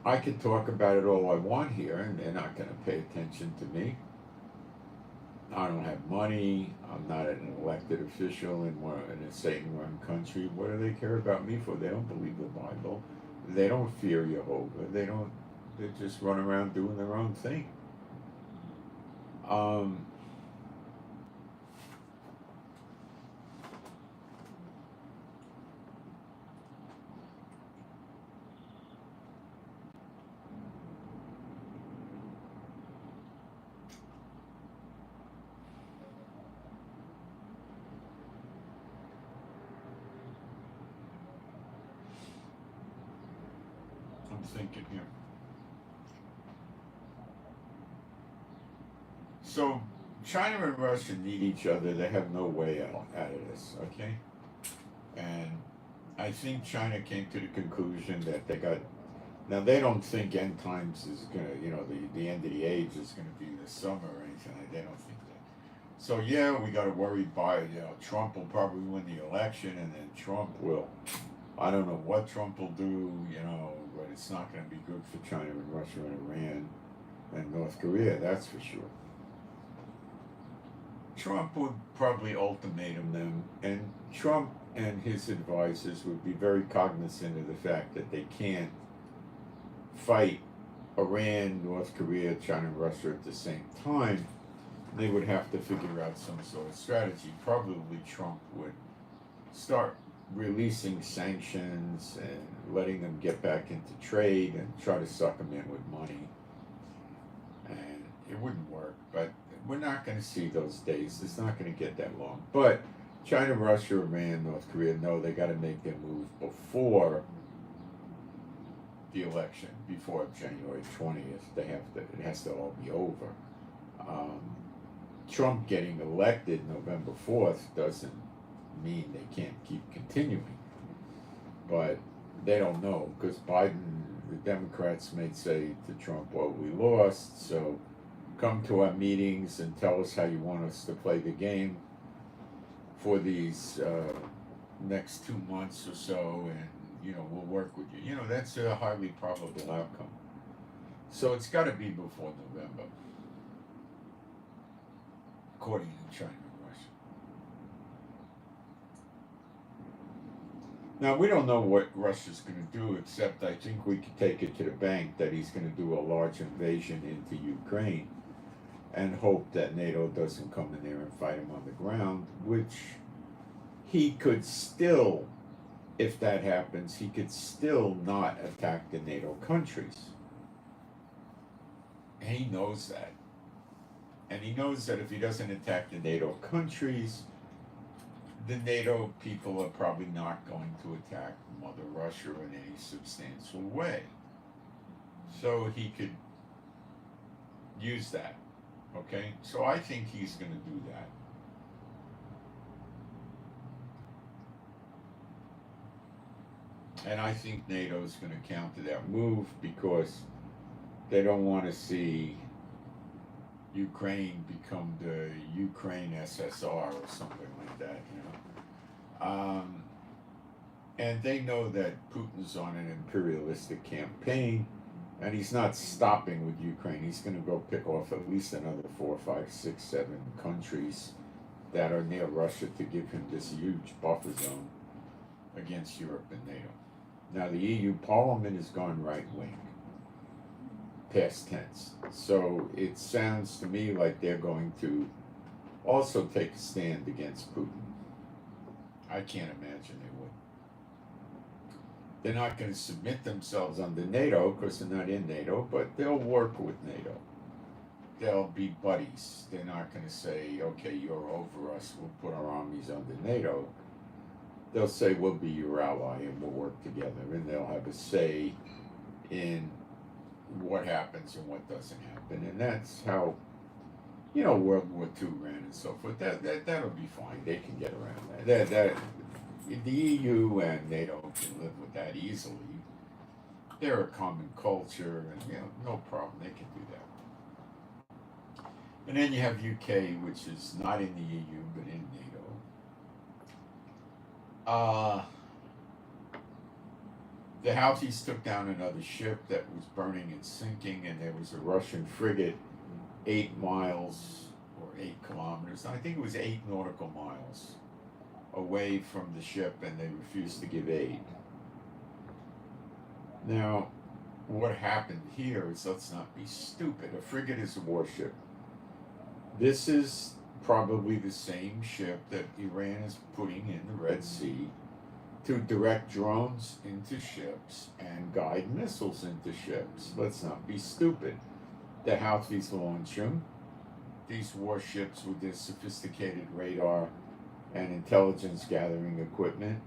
I can talk about it all I want here, and they're not going to pay attention to me. I don't have money. I'm not an elected official in a Satan-run country. What do they care about me for? They don't believe the Bible. They don't fear Jehovah. They just run around doing their own thing. I'm thinking here. So China and Russia need each other. They have no way out of this, okay? And I think China came to the conclusion that now they don't think end times is gonna, the end of the age is gonna be this summer or anything. They don't think that. So yeah, we got to worry by, Trump will probably win the election, and then Trump will I don't know what Trump will do, you know, but it's not going to be good for China and Russia and Iran and North Korea, that's for sure. Trump would probably ultimatum them, and Trump and his advisors would be very cognizant of the fact that they can't fight Iran, North Korea, China, and Russia at the same time. They would have to figure out some sort of strategy. Probably Trump would start releasing sanctions and letting them get back into trade and try to suck them in with money. And it wouldn't work, but we're not going to see those days. It's not going to get that long. But China, Russia, Iran, North Korea, no, they got to make their move before the election, before January 20th. They have to. It has to all be over. Trump getting elected November 4th doesn't mean they can't keep continuing. But they don't know, because Biden, the Democrats may say to Trump, well, we lost, so come to our meetings and tell us how you want us to play the game for these next 2 months or so, and you know, we'll work with you. You know, that's a highly probable outcome. So it's got to be before November, according to China and Russia. Now, we don't know what Russia's going to do, except I think we could take it to the bank that he's going to do a large invasion into Ukraine and hope that NATO doesn't come in there and fight him on the ground, which he could still, if that happens, he could still not attack the NATO countries. And he knows that. And he knows that if he doesn't attack the NATO countries, the NATO people are probably not going to attack Mother Russia in any substantial way. So he could use that. Okay? So I think he's going to do that. And I think NATO's going to counter that move because they don't want to see Ukraine become the Ukraine SSR or something like that, you know. And they know that Putin's on an imperialistic campaign, and he's not stopping with Ukraine. He's going to go pick off at least another 4, 5, 6, 7 countries that are near Russia to give him this huge buffer zone against Europe and NATO. Now, the EU Parliament has gone right-wing, past tense. So it sounds to me like they're going to also take a stand against Putin. I can't imagine they would. They're not going to submit themselves under NATO because they're not in NATO, but they'll work with NATO. They'll be buddies. They're not going to say, okay, you're over us, we'll put our armies under NATO. They'll say, we'll be your ally and we'll work together, and they'll have a say in what happens and what doesn't happen. And that's how, you know, World War II ran and so forth. That'll be fine. They can get around that. The EU and NATO can live with that easily. They're a common culture, and you know, no problem. They can do that. And then you have UK, which is not in the EU but in NATO. The Houthis took down another ship that was burning and sinking, and there was a Russian frigate 8 miles or 8 kilometers, I think it was 8 nautical miles away from the ship, and they refused to give aid. Now, what happened here is, let's not be stupid. A frigate is a warship. This is probably the same ship that Iran is putting in the Red Sea to direct drones into ships and guide missiles into ships. Let's not be stupid. The Houthis launch them. These warships with their sophisticated radar and intelligence gathering equipment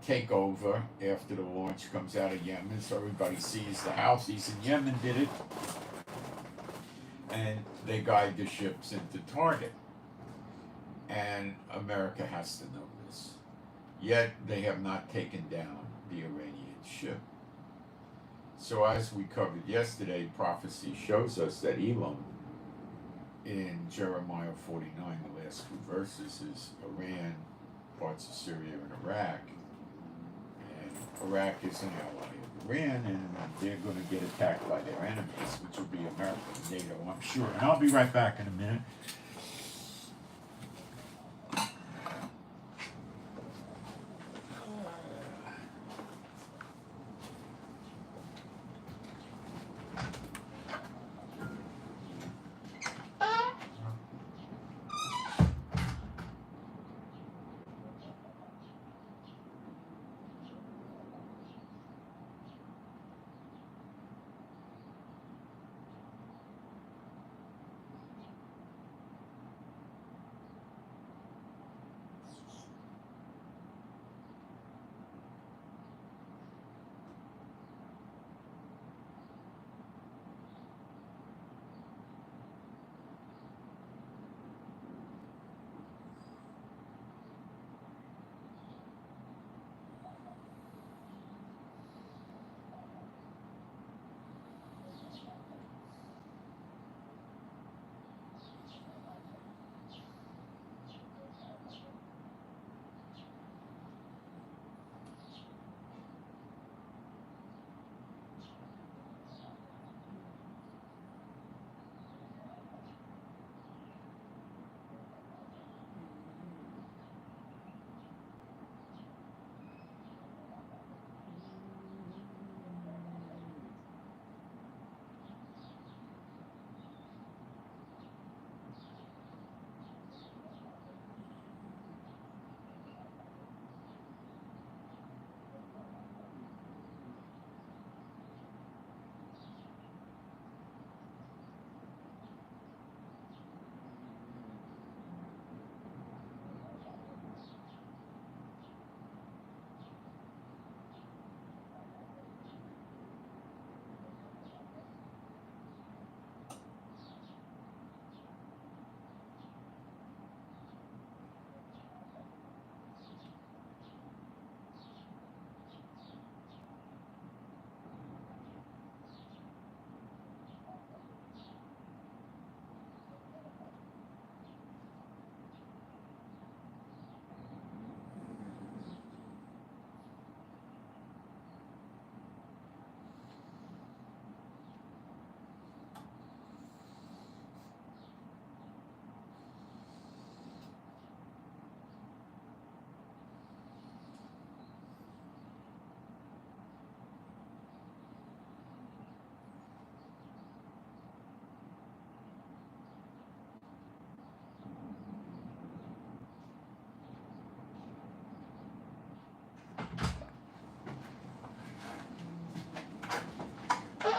take over after the launch comes out of Yemen, so everybody sees the Houthis in Yemen did it, and they guide the ships into target. And America has to know this. Yet they have not taken down the Iranian ship. So as we covered yesterday, prophecy shows us that Elam in Jeremiah 49, the last 2 verses, is Iran parts of Syria and Iraq. And Iraq is an ally of Iran, and they're going to get attacked by their enemies, which will be America and NATO, I'm sure. And I'll be right back in a minute.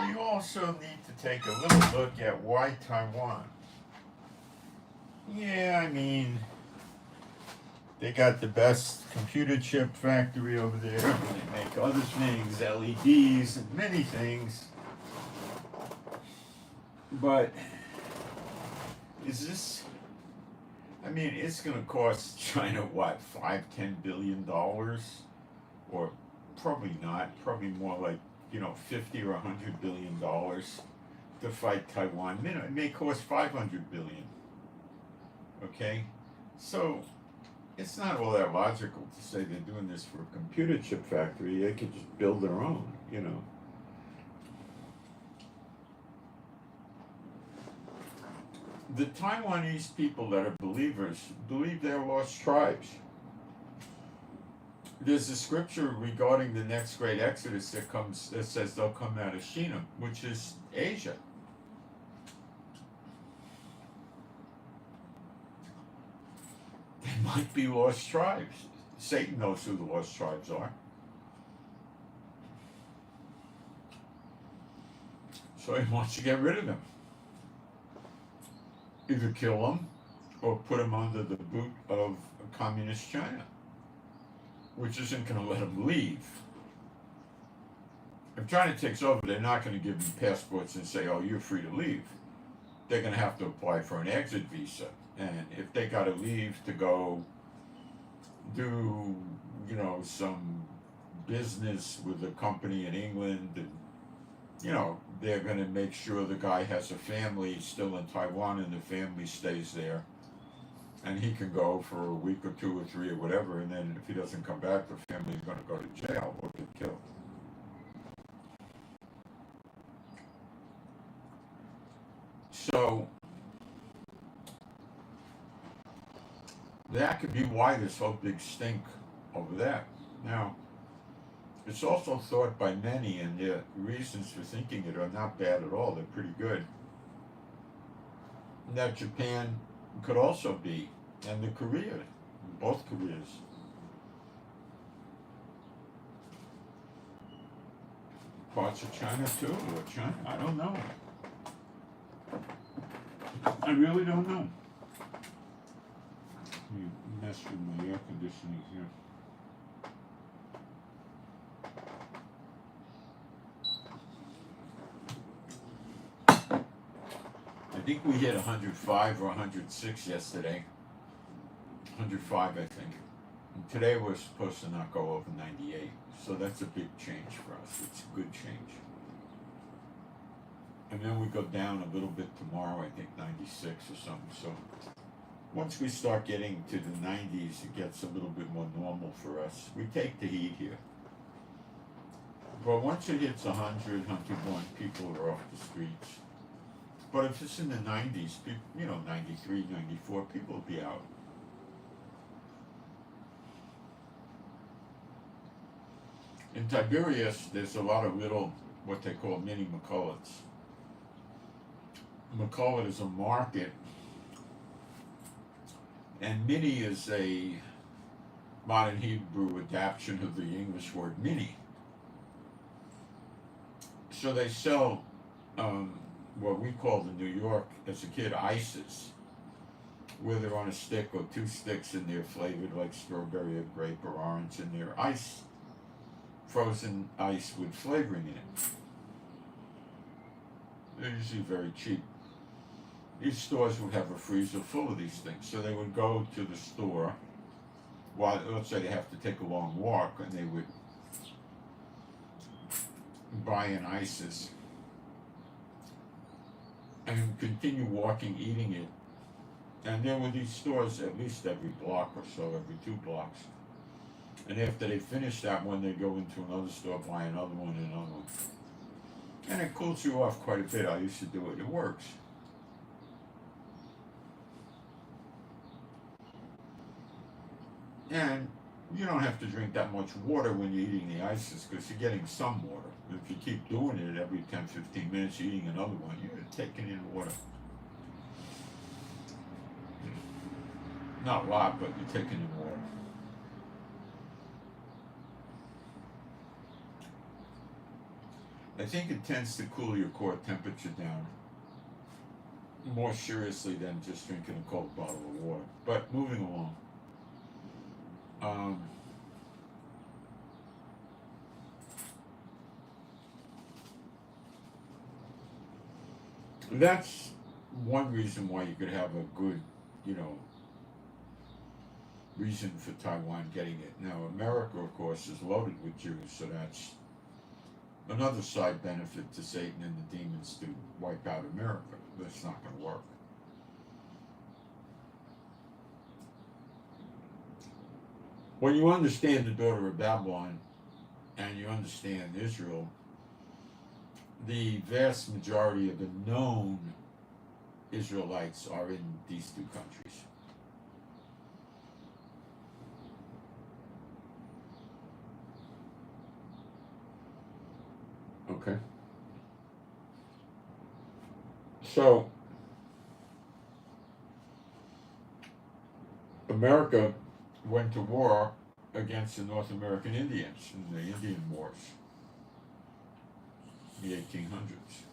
We also need to take a little look at why Taiwan. Yeah, I mean, they got the best computer chip factory over there. They make other things, LEDs and many things. But is this, I mean, it's going to cost China, what, $5-10 billion? Or probably not, probably more like, 50 or $100 billion to fight Taiwan. It may cost $500 billion. Okay? So, it's not all that logical to say they're doing this for a computer chip factory. They could just build their own, The Taiwanese people that are believers believe they're lost tribes. There's a scripture regarding the next great exodus that says they'll come out of Shinar, which is Asia. They might be lost tribes. Satan knows who the lost tribes are. So he wants to get rid of them. Either kill them or put them under the boot of communist China, which isn't going to let them leave. If China takes over, they're not going to give them passports and say, oh, you're free to leave. They're going to have to apply for an exit visa. And if they got to leave to go do, some business with a company in England, and, they're going to make sure the guy has a family still in Taiwan and the family stays there. and he can go for a week or 2 or 3 or whatever, and then if he doesn't come back, the family's going to go to jail or get killed. So that could be why there's so big stink over that. Now, it's also thought by many, and the reasons for thinking it are not bad at all, they're pretty good, that Japan could also be, and the Korea, both Koreas. Parts of China too, or China, I don't know. I really don't know. You mess with my air conditioning here. I think we hit 105 or 106 yesterday. 105, I think. And today we're supposed to not go over 98. So that's a big change for us. It's a good change. And then we go down a little bit tomorrow, I think 96 or something. So once we start getting to the 90s, it gets a little bit more normal for us. We take the heat here. But once it hits 100, 101, people are off the streets. But if it's in the 90s, 93, 94, people will be out. In Tiberias, there's a lot of little, what they call mini McCullets. McCullet is a market, and mini is a modern Hebrew adaptation of the English word mini. So they sell what we called in New York as a kid ices, where they're on a stick or 2 sticks and they're flavored like strawberry or grape or orange, and they're ice, frozen ice with flavoring in it. They're usually very cheap. These stores would have a freezer full of these things, so they would go to the store, while, let's say they have to take a long walk, and they would buy in ices and continue walking, eating it. And there were these stores at least every block or so, every 2 blocks. And after they finish that one, they go into another store, buy another one and another one. And it cools you off quite a bit. I used to do it. It works. And you don't have to drink that much water when you're eating the ices, because you're getting some water. If you keep doing it every 10, 15 minutes, you're eating another one, you're taking in water. Not a lot, but you're taking in water. I think it tends to cool your core temperature down more seriously than just drinking a cold bottle of water. But moving along. That's one reason why you could have a good, reason for Taiwan getting it. Now, America, of course, is loaded with Jews, so that's another side benefit to Satan and the demons to wipe out America. That's not going to work. When you understand the daughter of Babylon and you understand Israel, the vast majority of the known Israelites are in these 2 countries. Okay. So, America went to war against the North American Indians in the Indian Wars in the 1800s.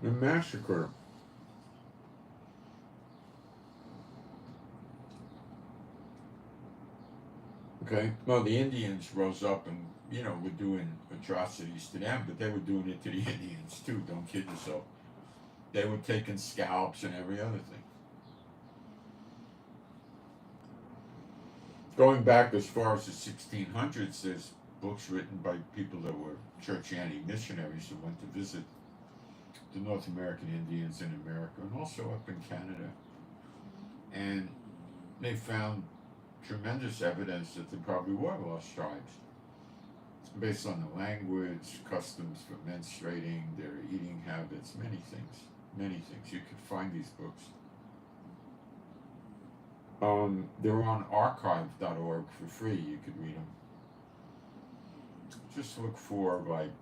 The massacre okay, well, the Indians rose up and, were doing atrocities to them, but they were doing it to the Indians too, don't kid yourself. They were taking scalps and every other thing. Going back as far as the 1600s, there's books written by people that were churchianity missionaries who went to visit the North American Indians in America and also up in Canada. And they found tremendous evidence that there probably were lost tribes based on the language, customs for menstruating, their eating habits, many things. Many things. You could find these books. They're on archive.org for free. You could read them. Just look for like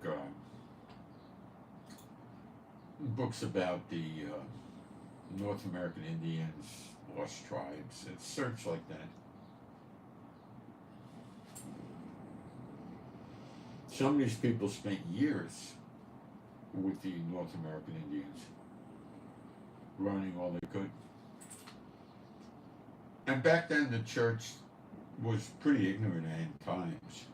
books about the North American Indians, lost tribes. It's search like that. Some of these people spent years with the North American Indians, learning all they could. And back then the church was pretty ignorant at end times.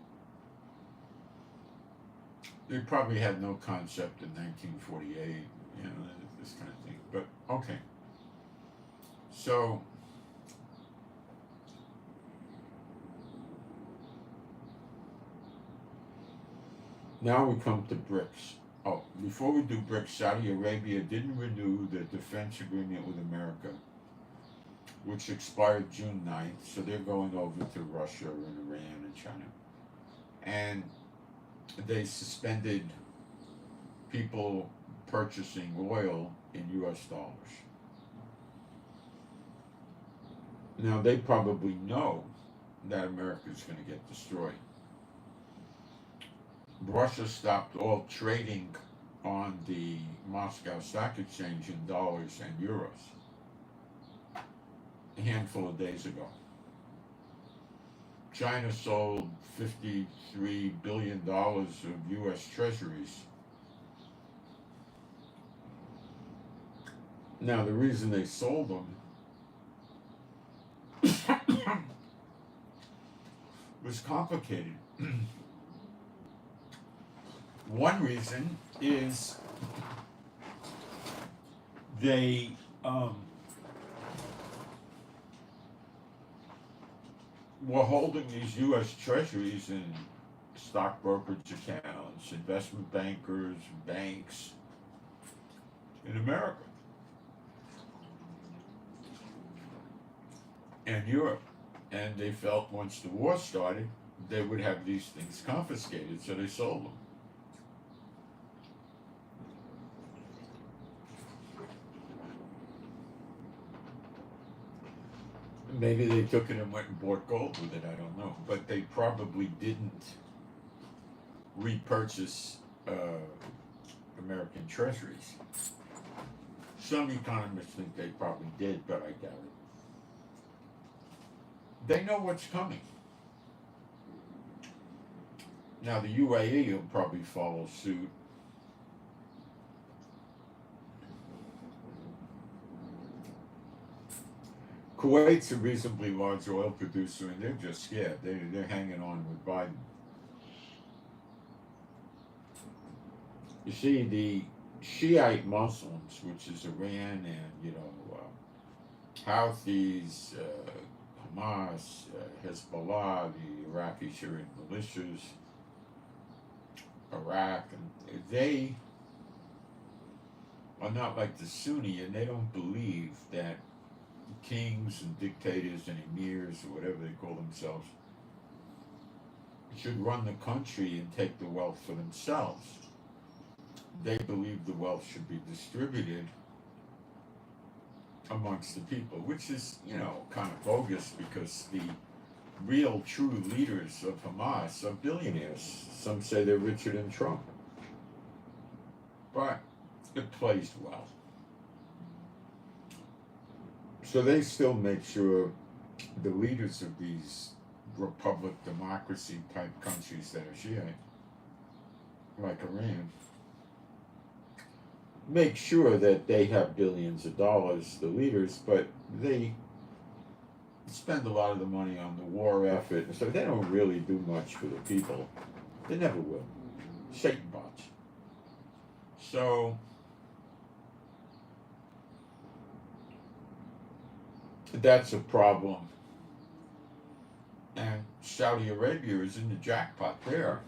They probably had no concept in 1948, you know, this kind of thing. But okay. So now we come to BRICS. Oh, before we do BRICS, Saudi Arabia didn't renew the defense agreement with America, which expired June 9th, so they're going over to Russia and Iran and China. And they suspended people purchasing oil in US dollars. Now, they probably know that America is going to get destroyed. Russia stopped all trading on the Moscow Stock Exchange in dollars and euros a handful of days ago. China sold $53 billion of US treasuries. Now, the reason they sold them was complicated. One reason is they were holding these U.S. treasuries in stock brokerage accounts, investment bankers, banks in America and Europe. And they felt once the war started, they would have these things confiscated, so they sold them. Maybe they took it and went and bought gold with it, I don't know. But they probably didn't repurchase American treasuries. Some economists think they probably did, but I doubt it. They know what's coming. Now the UAE will probably follow suit. Kuwait's a reasonably large oil producer, and they're just scared. They're hanging on with Biden. You see, the Shiite Muslims, which is Iran and Houthis, Hamas, Hezbollah, the Iraqi Syrian militias, Iraq, and they are not like the Sunni, and they don't believe that kings and dictators and emirs, or whatever they call themselves, should run the country and take the wealth for themselves. They believe the wealth should be distributed amongst the people, which is, kind of bogus, because the real true leaders of Hamas are billionaires. Some say they're richer than Trump. But it plays well. So they still make sure the leaders of these republic democracy type countries that are Shiite, like Iran, make sure that they have billions of dollars, the leaders, but they spend a lot of the money on the war effort, so they don't really do much for the people. They never will. Satan bots. So that's a problem. And Saudi Arabia is in the jackpot there,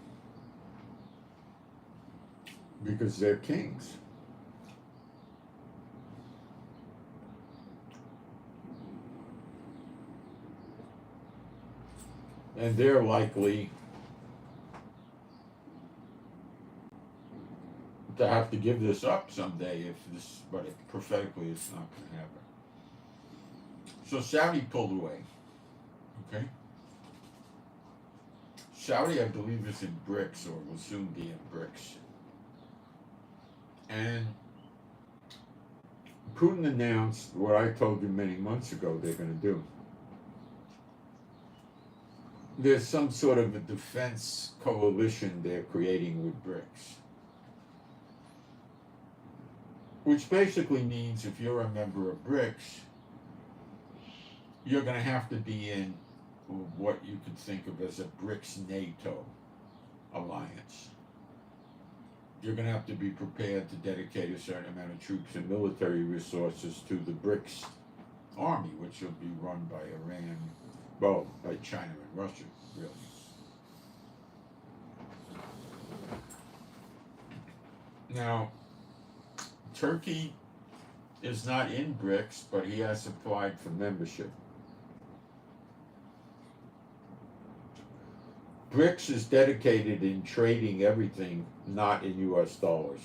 because they're kings. And they're likely to have to give this up someday if this, but prophetically it's not going to happen. So Saudi pulled away. Okay? Saudi, I believe, is in BRICS, or will soon be in BRICS. And Putin announced what I told you many months ago they're going to do. There's some sort of a defense coalition they're creating with BRICS. Which basically means if you're a member of BRICS, you're going to have to be in what you could think of as a BRICS NATO alliance. You're going to have to be prepared to dedicate a certain amount of troops and military resources to the BRICS army, which will be run by Iran, well, by China and Russia, really. Now, Turkey is not in BRICS, but he has applied for membership. BRICS is dedicated in trading everything not in US dollars.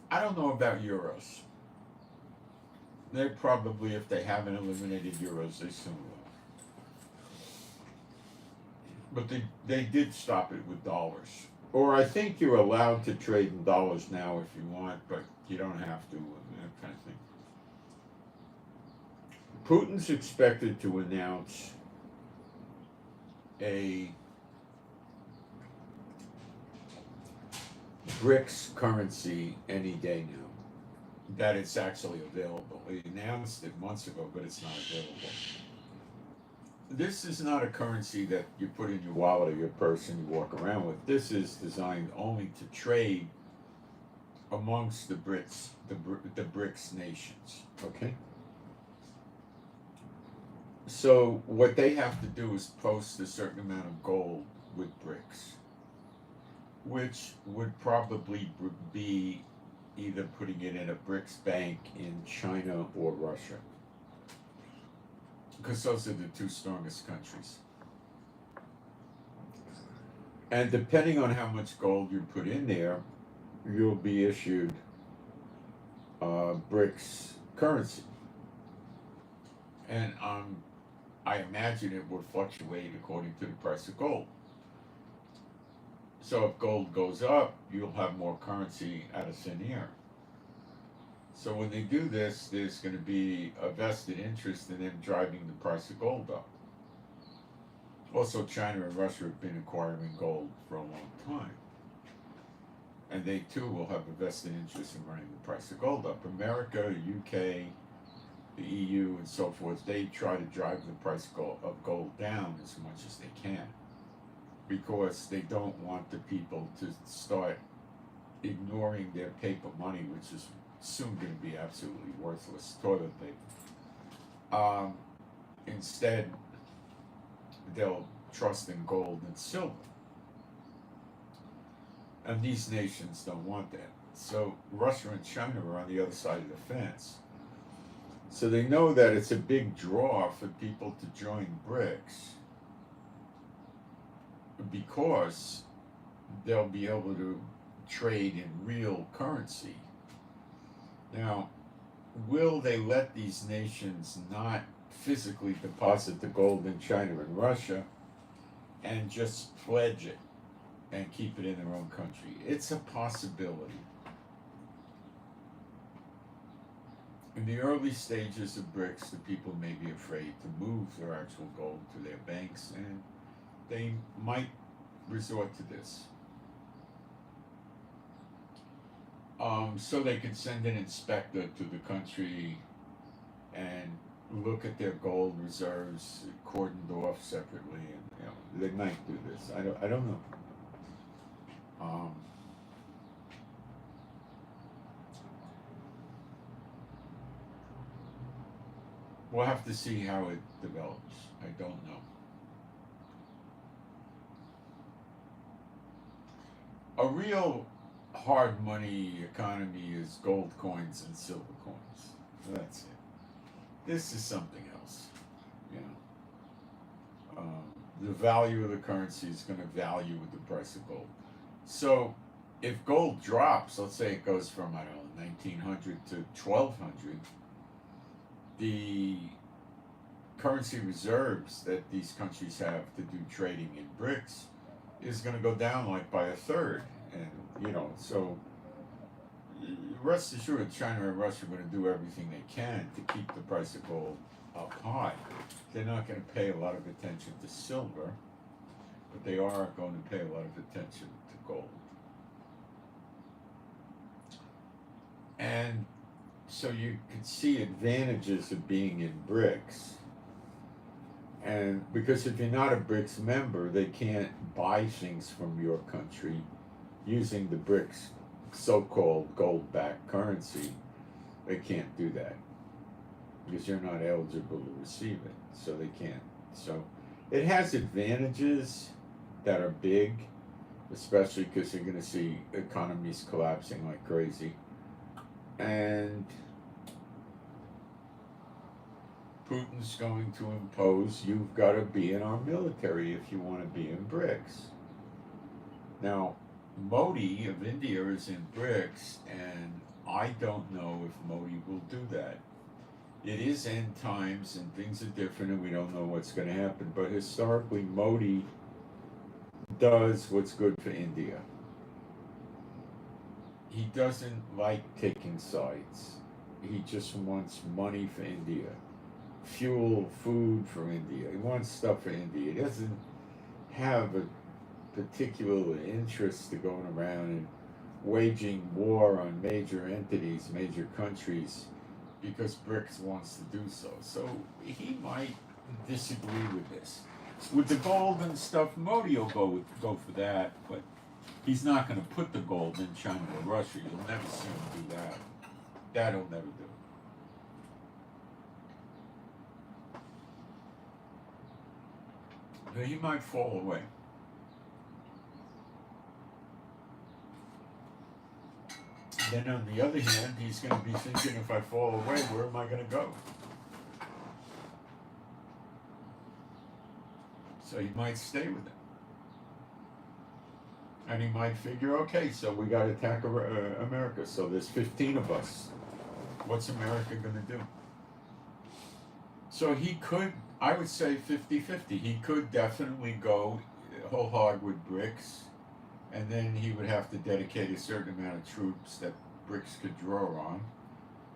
I don't know about euros. They probably, if they haven't eliminated euros, they soon will. But they did stop it with dollars. Or I think you're allowed to trade in dollars now if you want, but you don't have to, that kind of thing. Putin's expected to announce a BRICS currency any day now, that it's actually available. He announced it months ago, but it's not available. This is not a currency that you put in your wallet or your purse and you walk around with. This is designed only to trade amongst the BRICS, the BRICS nations, okay? So what they have to do is post a certain amount of gold with BRICS, which would probably be either putting it in a BRICS bank in China or Russia, because those are the two strongest countries. And depending on how much gold you put in there, you'll be issued BRICS currency. And I imagine it will fluctuate according to the price of gold. So if gold goes up, you'll have more currency out of thin air. So when they do this, there's going to be a vested interest in them driving the price of gold up. Also, China and Russia have been acquiring gold for a long time. And they too will have a vested interest in running the price of gold up. America, UK, the EU, and so forth, they try to drive the price of gold down as much as they can, because they don't want the people to start ignoring their paper money, which is soon going to be absolutely worthless toilet paper. Instead, they'll trust in gold and silver. And these nations don't want that. So Russia and China are on the other side of the fence. So they know that it's a big draw for people to join BRICS, because they'll be able to trade in real currency. Now, will they let these nations not physically deposit the gold in China and Russia and just pledge it and keep it in their own country? It's a possibility. In the early stages of BRICS, the people may be afraid to move their actual gold to their banks, and they might resort to this. So they could send an inspector to the country and look at their gold reserves cordoned off separately, and they might do this. I don't know. We'll have to see how it develops. I don't know. A real hard money economy is gold coins and silver coins. That's it. This is something else, the value of the currency is going to value with the price of gold. So if gold drops, let's say it goes from, I don't know, 1900 to 1200, the currency reserves that these countries have to do trading in BRICS is going to go down like by a third. And, so rest assured, China and Russia are going to do everything they can to keep the price of gold up high. They're not going to pay a lot of attention to silver, but they are going to pay a lot of attention to gold. And so you could see advantages of being in BRICS. And because if you're not a BRICS member, they can't buy things from your country using the BRICS so-called gold-backed currency. They can't do that because you're not eligible to receive it, so they can't. So it has advantages that are big, especially because you're going to see economies collapsing like crazy. And Putin's going to impose, you've got to be in our military if you want to be in BRICS. Now, Modi of India is in BRICS, and I don't know if Modi will do that. It is end times, and things are different, and we don't know what's going to happen. But historically, Modi does what's good for India. He doesn't like taking sides. He just wants money for India, fuel, food for India. He wants stuff for India. He doesn't have a particular interest to going around and waging war on major entities, major countries, because BRICS wants to do so. So he might disagree with this. With the gold and stuff, Modi will go for that, but he's not going to put the gold in China or Russia. You'll never see him do that. That he'll never do. But he might fall away. Then on the other hand, he's going to be thinking, if I fall away, where am I going to go? So he might stay with it. And he might figure, okay, so we got to attack America. So there's 15 of us. What's America going to do? So he could, I would say 50-50. He could definitely go whole hog with BRICS, and then he would have to dedicate a certain amount of troops that BRICS could draw on,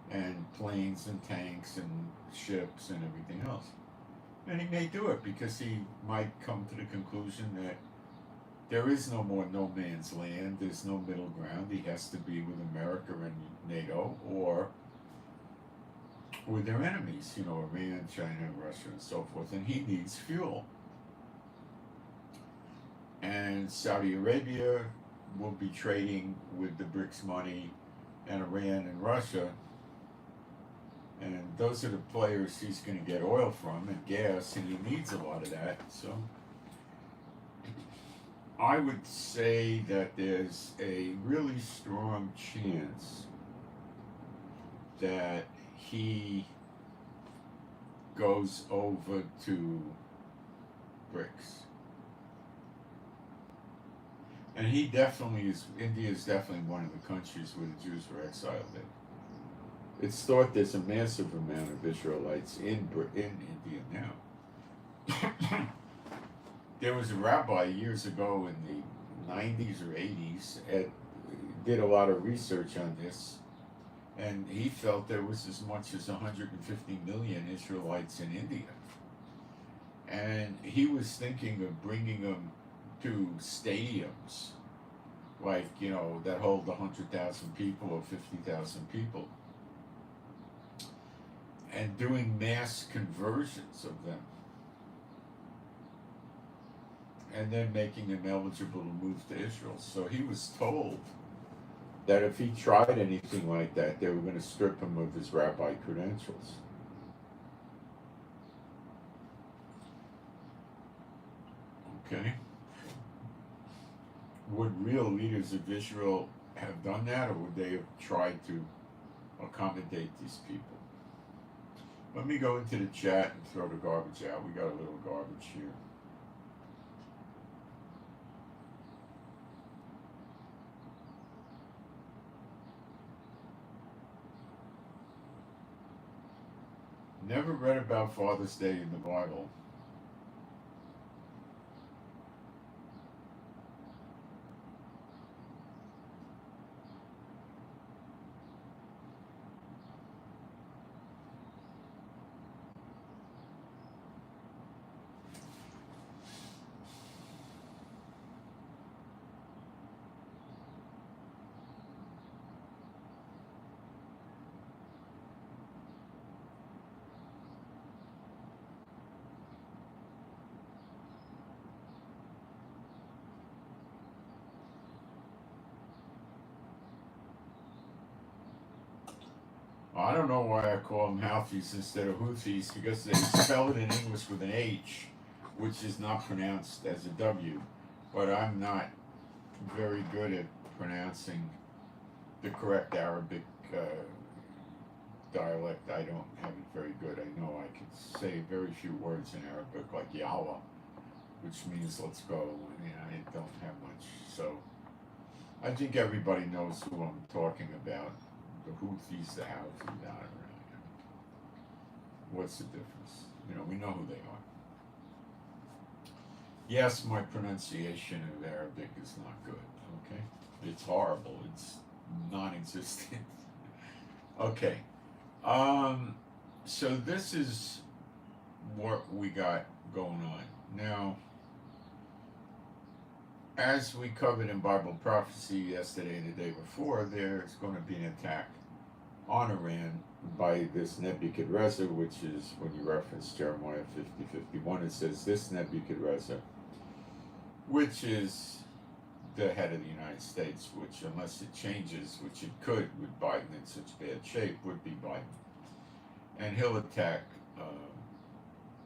and planes and tanks and ships and everything else. And he may do it because he might come to the conclusion that there is no more no man's land, there's no middle ground. He has to be with America and NATO or with their enemies, Iran, China, Russia, and so forth. And he needs fuel. And Saudi Arabia will be trading with the BRICS money, and Iran and Russia. And those are the players he's going to get oil from and gas, and he needs a lot of that. So I would say that there's a really strong chance that he goes over to BRICS. And he definitely is, India is definitely one of the countries where the Jews were exiled in. It's thought there's a massive amount of Israelites in India now. There was a rabbi years ago in the 90s or 80s did a lot of research on this, and he felt there was as much as 150 million Israelites in India. And he was thinking of bringing them to stadiums, like, that hold 100,000 people or 50,000 people, and doing mass conversions of them, and then making them eligible to move to Israel. So he was told that if he tried anything like that, they were going to strip him of his rabbi credentials. Okay. Would real leaders of Israel have done that, or would they have tried to accommodate these people? Let me go into the chat and throw the garbage out. We got a little garbage here. Never read about Father's Day in the Bible. I don't know why I call them Houthis instead of Houthis, because they spell it in English with an H, which is not pronounced as a W. But I'm not very good at pronouncing the correct Arabic dialect. I don't have it very good. I know I can say very few words in Arabic, like Yalla, which means let's go. I mean, I don't have much. So I think everybody knows who I'm talking about. The Houthis, the Houthis, I don't really know. What's the difference? You know, we know who they are. Yes, my pronunciation of Arabic is not good, okay? It's horrible. It's non-existent. Okay. So this is what we got going on. Now, as we covered in Bible prophecy yesterday and the day before, there's going to be an attack on Iran by this Nebuchadnezzar, which is, when you reference Jeremiah 50:51, it says this Nebuchadnezzar, which is the head of the United States, which, unless it changes, which it could with Biden in such bad shape, would be Biden. And he'll attack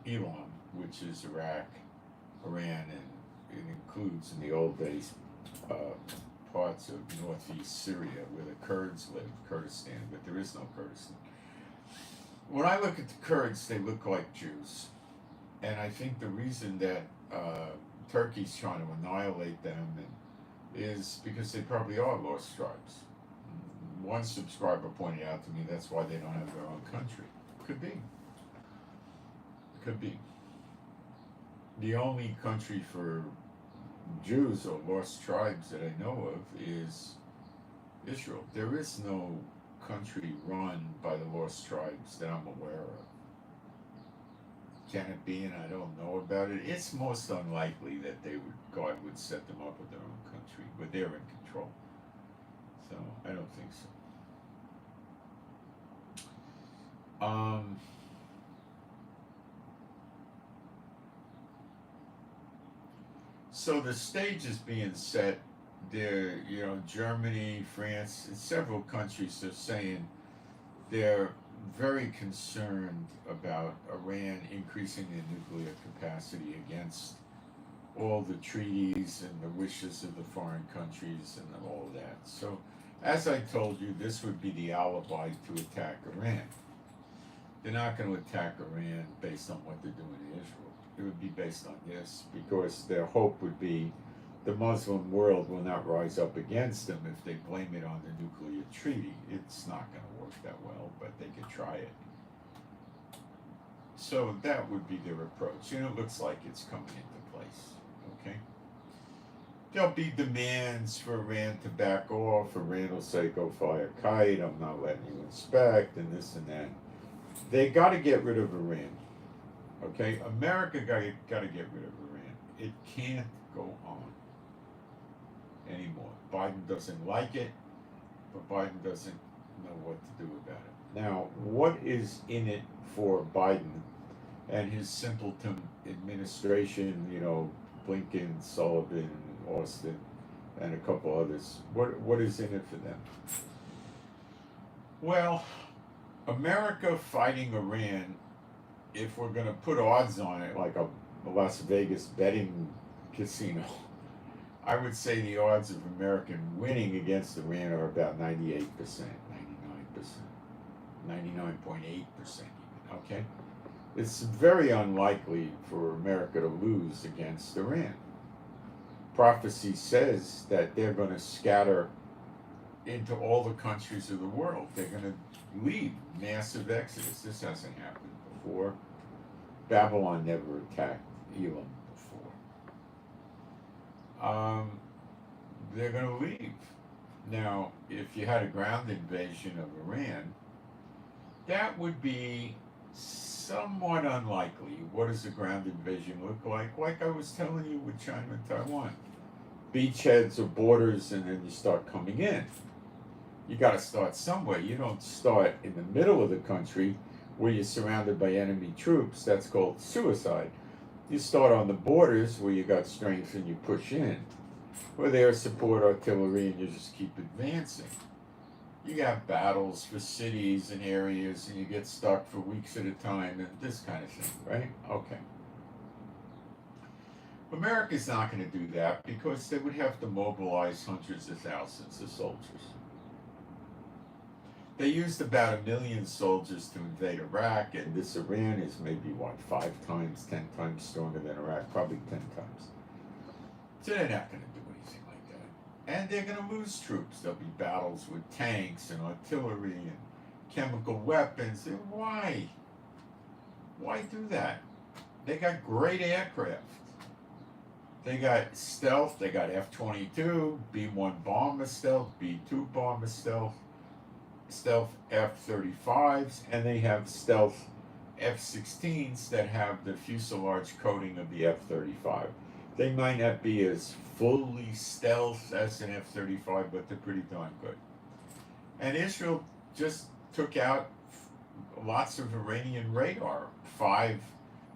Iran, which is Iraq, Iran, and it includes, in the old days, parts of northeast Syria where the Kurds live, Kurdistan, but there is no Kurdistan. When I look at the Kurds, they look like Jews. And I think the reason that Turkey's trying to annihilate them is because they probably are lost tribes. One subscriber pointed out to me that's why they don't have their own country. Could be. Could be. The only country for Jews or lost tribes that I know of is Israel. There is no country run by the lost tribes that I'm aware of. Can it be? And I don't know about it. It's most unlikely that God would set them up with their own country, but they're in control. So I don't think so. So the stage is being set. There, Germany, France, and several countries are saying they're very concerned about Iran increasing their nuclear capacity against all the treaties and the wishes of the foreign countries and all that. So, as I told you, this would be the alibi to attack Iran. They're not going to attack Iran based on what they're doing in Israel. It would be based on this, because their hope would be the Muslim world will not rise up against them if they blame it on the nuclear treaty. It's not going to work that well, but they could try it. So that would be their approach, and it looks like it's coming into place, okay? There'll be demands for Iran to back off. Iran will say, go fly a kite, I'm not letting you inspect, and this and that. They got to get rid of Iran. Okay, America got to get rid of Iran. It can't go on anymore. Biden doesn't like it, but Biden doesn't know what to do about it. Now, what is in it for Biden and his simpleton administration, Blinken, Sullivan, Austin, and a couple others? What is in it for them? Well, America fighting Iran, if we're going to put odds on it, like a Las Vegas betting casino, I would say the odds of American winning against Iran are about 98%, 99%, 99.8% even, okay? It's very unlikely for America to lose against Iran. Prophecy says that they're going to scatter into all the countries of the world. They're going to leave, massive exodus. This hasn't happened before. Babylon never attacked Elam before. They're going to leave. Now, if you had a ground invasion of Iran, that would be somewhat unlikely. What does a ground invasion look like? Like I was telling you with China and Taiwan. Beachheads or borders, and then you start coming in. You got to start somewhere. You don't start in the middle of the country where you're surrounded by enemy troops. That's called suicide. You start on the borders where you got strength and you push in. Where they are support artillery and you just keep advancing. You got battles for cities and areas and you get stuck for weeks at a time and this kind of thing, right? Okay. America's not going to do that because they would have to mobilize hundreds of thousands of soldiers. They used about 1 million soldiers to invade Iraq, and this Iran is maybe, 5 times, 10 times stronger than Iraq, probably 10 times. So they're not going to do anything like that. And they're going to lose troops. There'll be battles with tanks and artillery and chemical weapons. And why? Why do that? They got great aircraft. They got stealth, they got F-22, B-1 bomber stealth, B-2 bomber stealth, stealth F-35s, and they have stealth F-16s that have the fuselage coating of the F-35. They might not be as fully stealth as an F-35, but they're pretty darn good. And Israel just took out lots of Iranian radar. 5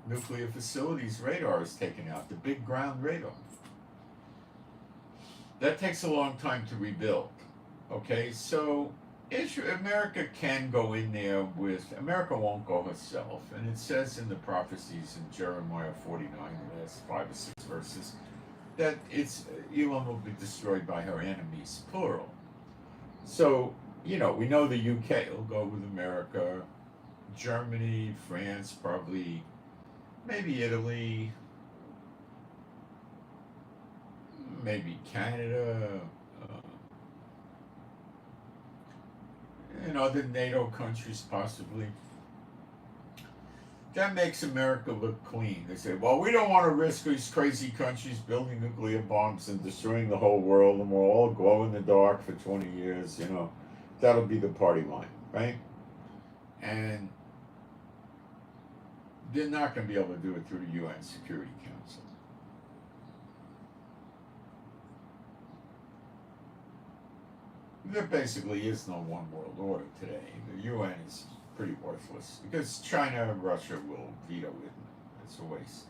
nuclear facilities radar is taken out, the big ground radar. That takes a long time to rebuild. Okay, so America can go in there America won't go herself. And it says in the prophecies in Jeremiah 49, the last 5 or 6 verses, that Elam will be destroyed by her enemies, plural. So, we know the UK will go with America, Germany, France, probably, maybe Italy, maybe Canada, and other NATO countries possibly. That makes America look clean. They say, well, we don't want to risk these crazy countries building nuclear bombs and destroying the whole world, and we'll all glow in the dark for 20 years, That'll be the party line, right? And they're not going to be able to do it through the UN Security Council. There basically is no one world order today. The UN is pretty worthless because China and Russia will veto it. It's a waste.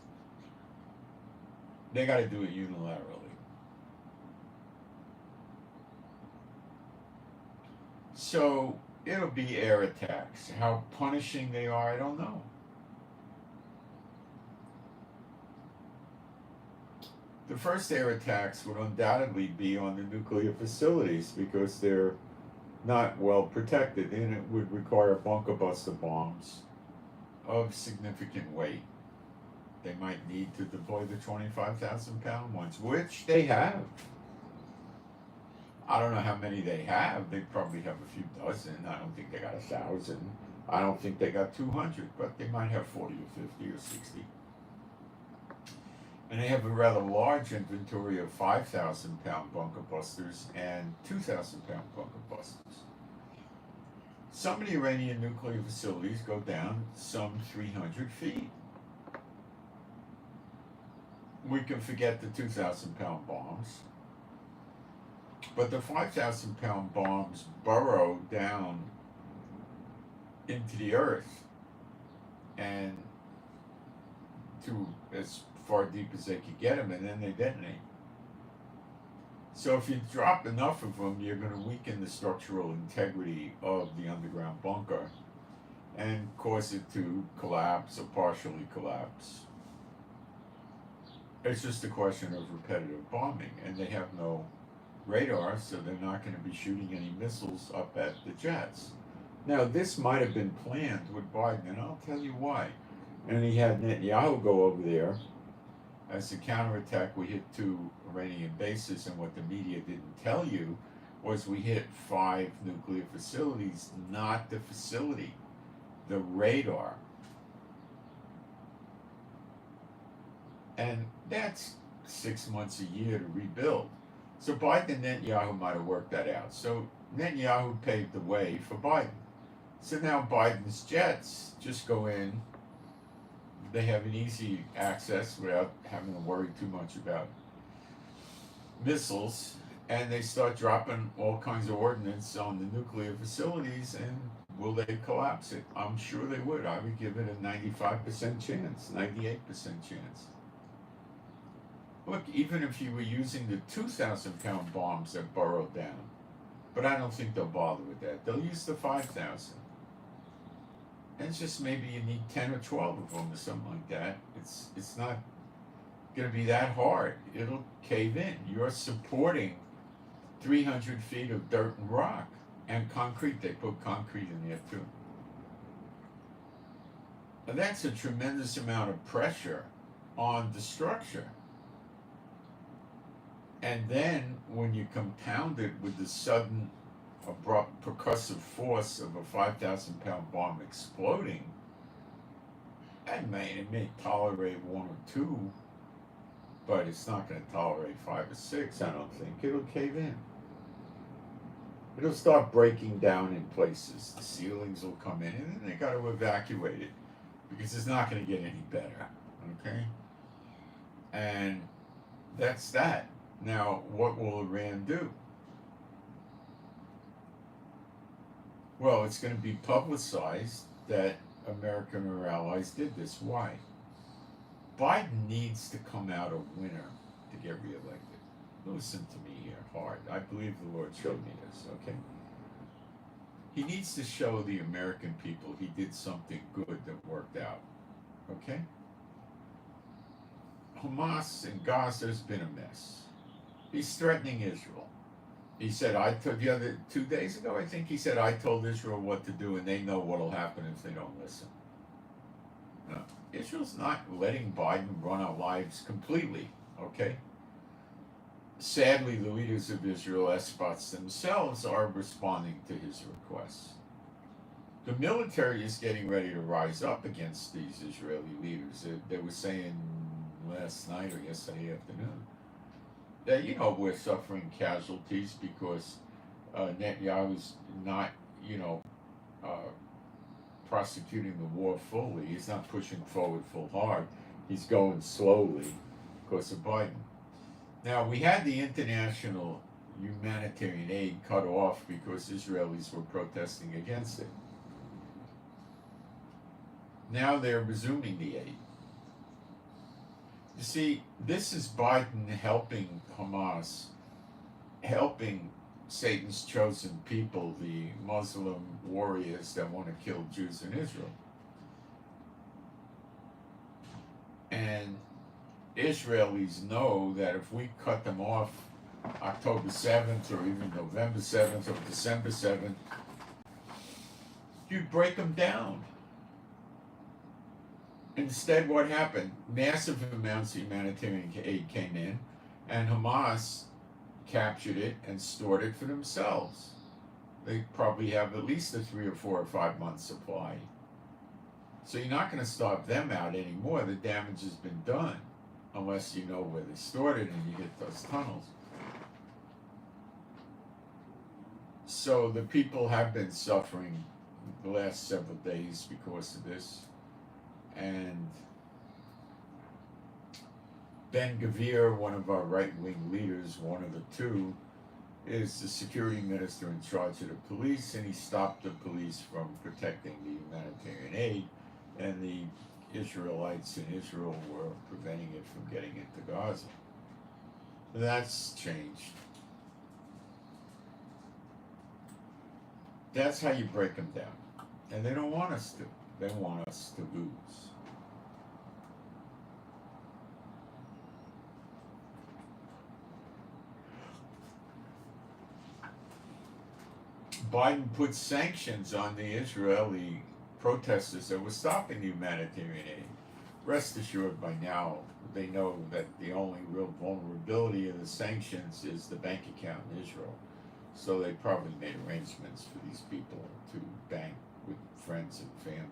They got to do it unilaterally. So it'll be air attacks. How punishing they are, I don't know. The first air attacks would undoubtedly be on the nuclear facilities because they're not well protected, and it would require bunker buster bombs of significant weight. They might need to deploy the 25,000-pound ones, which they have. I don't know how many they have. They probably have a few dozen. I don't think they got 1,000. I don't think they got 200, but they might have 40 or 50 or 60. And they have a rather large inventory of 5,000-pound bunker busters and 2,000-pound bunker busters. Some of the Iranian nuclear facilities go down some 300 feet. We can forget the 2,000-pound bombs. But the 5,000-pound bombs burrow down into the earth and to as far deep as they could get them, and then they detonate. So if you drop enough of them, you're going to weaken the structural integrity of the underground bunker and cause it to collapse or partially collapse. It's just a question of repetitive bombing, and they have no radar, so they're not going to be shooting any missiles up at the jets. Now, this might have been planned with Biden, and I'll tell you why. And he had Netanyahu go over there. As a counterattack, we hit 2 Iranian bases, and what the media didn't tell you was we hit 5 nuclear facilities, not the facility, the radar. And that's 6 months a year to rebuild. So Biden and Netanyahu might have worked that out. So Netanyahu paved the way for Biden. So now Biden's jets just go in. They have an easy access without having to worry too much about missiles. And they start dropping all kinds of ordnance on the nuclear facilities. And will they collapse it? I'm sure they would. I would give it a 95% chance, 98% chance. Look, even if you were using the 2,000-pound bombs that burrowed down, but I don't think they'll bother with that. They'll use the 5,000. And it's just maybe you need 10 or 12 of them or something like that. It's not going to be that hard. It'll cave in. You're supporting 300 feet of dirt and rock and concrete. They put concrete in there too. And that's a tremendous amount of pressure on the structure. And then when you compound it with the sudden, abrupt, percussive force of a 5,000-pound bomb exploding, it may tolerate 1 or 2, but it's not going to tolerate 5 or 6, I don't think. It'll cave in. It'll start breaking down in places. The ceilings will come in, and then they got to evacuate it because it's not going to get any better, okay? And that's that. Now, what will Iran do? Well, it's going to be publicized that America and her allies did this. Why? Biden needs to come out a winner to get reelected. Listen to me here hard. I believe the Lord showed me this, okay? He needs to show the American people he did something good that worked out, okay? Hamas in Gaza has been a mess. He's threatening Israel. He said, the other 2 days ago, I think he said, I told Israel what to do and they know what'll happen if they don't listen. No, Israel's not letting Biden run our lives completely, okay? Sadly, the leaders of Israel, Espots themselves, are responding to his requests. The military is getting ready to rise up against these Israeli leaders. They were saying last night or yesterday afternoon that, we're suffering casualties because Netanyahu's not, prosecuting the war fully. He's not pushing forward full hard. He's going slowly because of Biden. Now, we had the international humanitarian aid cut off because Israelis were protesting against it. Now they're resuming the aid. You see, this is Biden helping Hamas, helping Satan's chosen people, the Muslim warriors that want to kill Jews in Israel. And Israelis know that if we cut them off October 7th or even November 7th or December 7th, you break them down. Instead, what happened? Massive amounts of humanitarian aid came in, and Hamas captured it and stored it for themselves. They probably have at least a 3 or 4 or 5 month supply. So you're not going to starve them out anymore. The damage has been done, unless you know where they stored it and you hit those tunnels. So the people have been suffering the last several days because of this. And Ben-Gvir, one of our right-wing leaders, one of the two, is the security minister in charge of the police, and he stopped the police from protecting the humanitarian aid, and the Israelites in Israel were preventing it from getting into Gaza. That's changed. That's how you break them down. And they don't want us to. They want us to lose. Biden put sanctions on the Israeli protesters that were stopping the humanitarian aid. Rest assured, by now, they know that the only real vulnerability of the sanctions is the bank account in Israel. So they probably made arrangements for these people to bank with friends and family.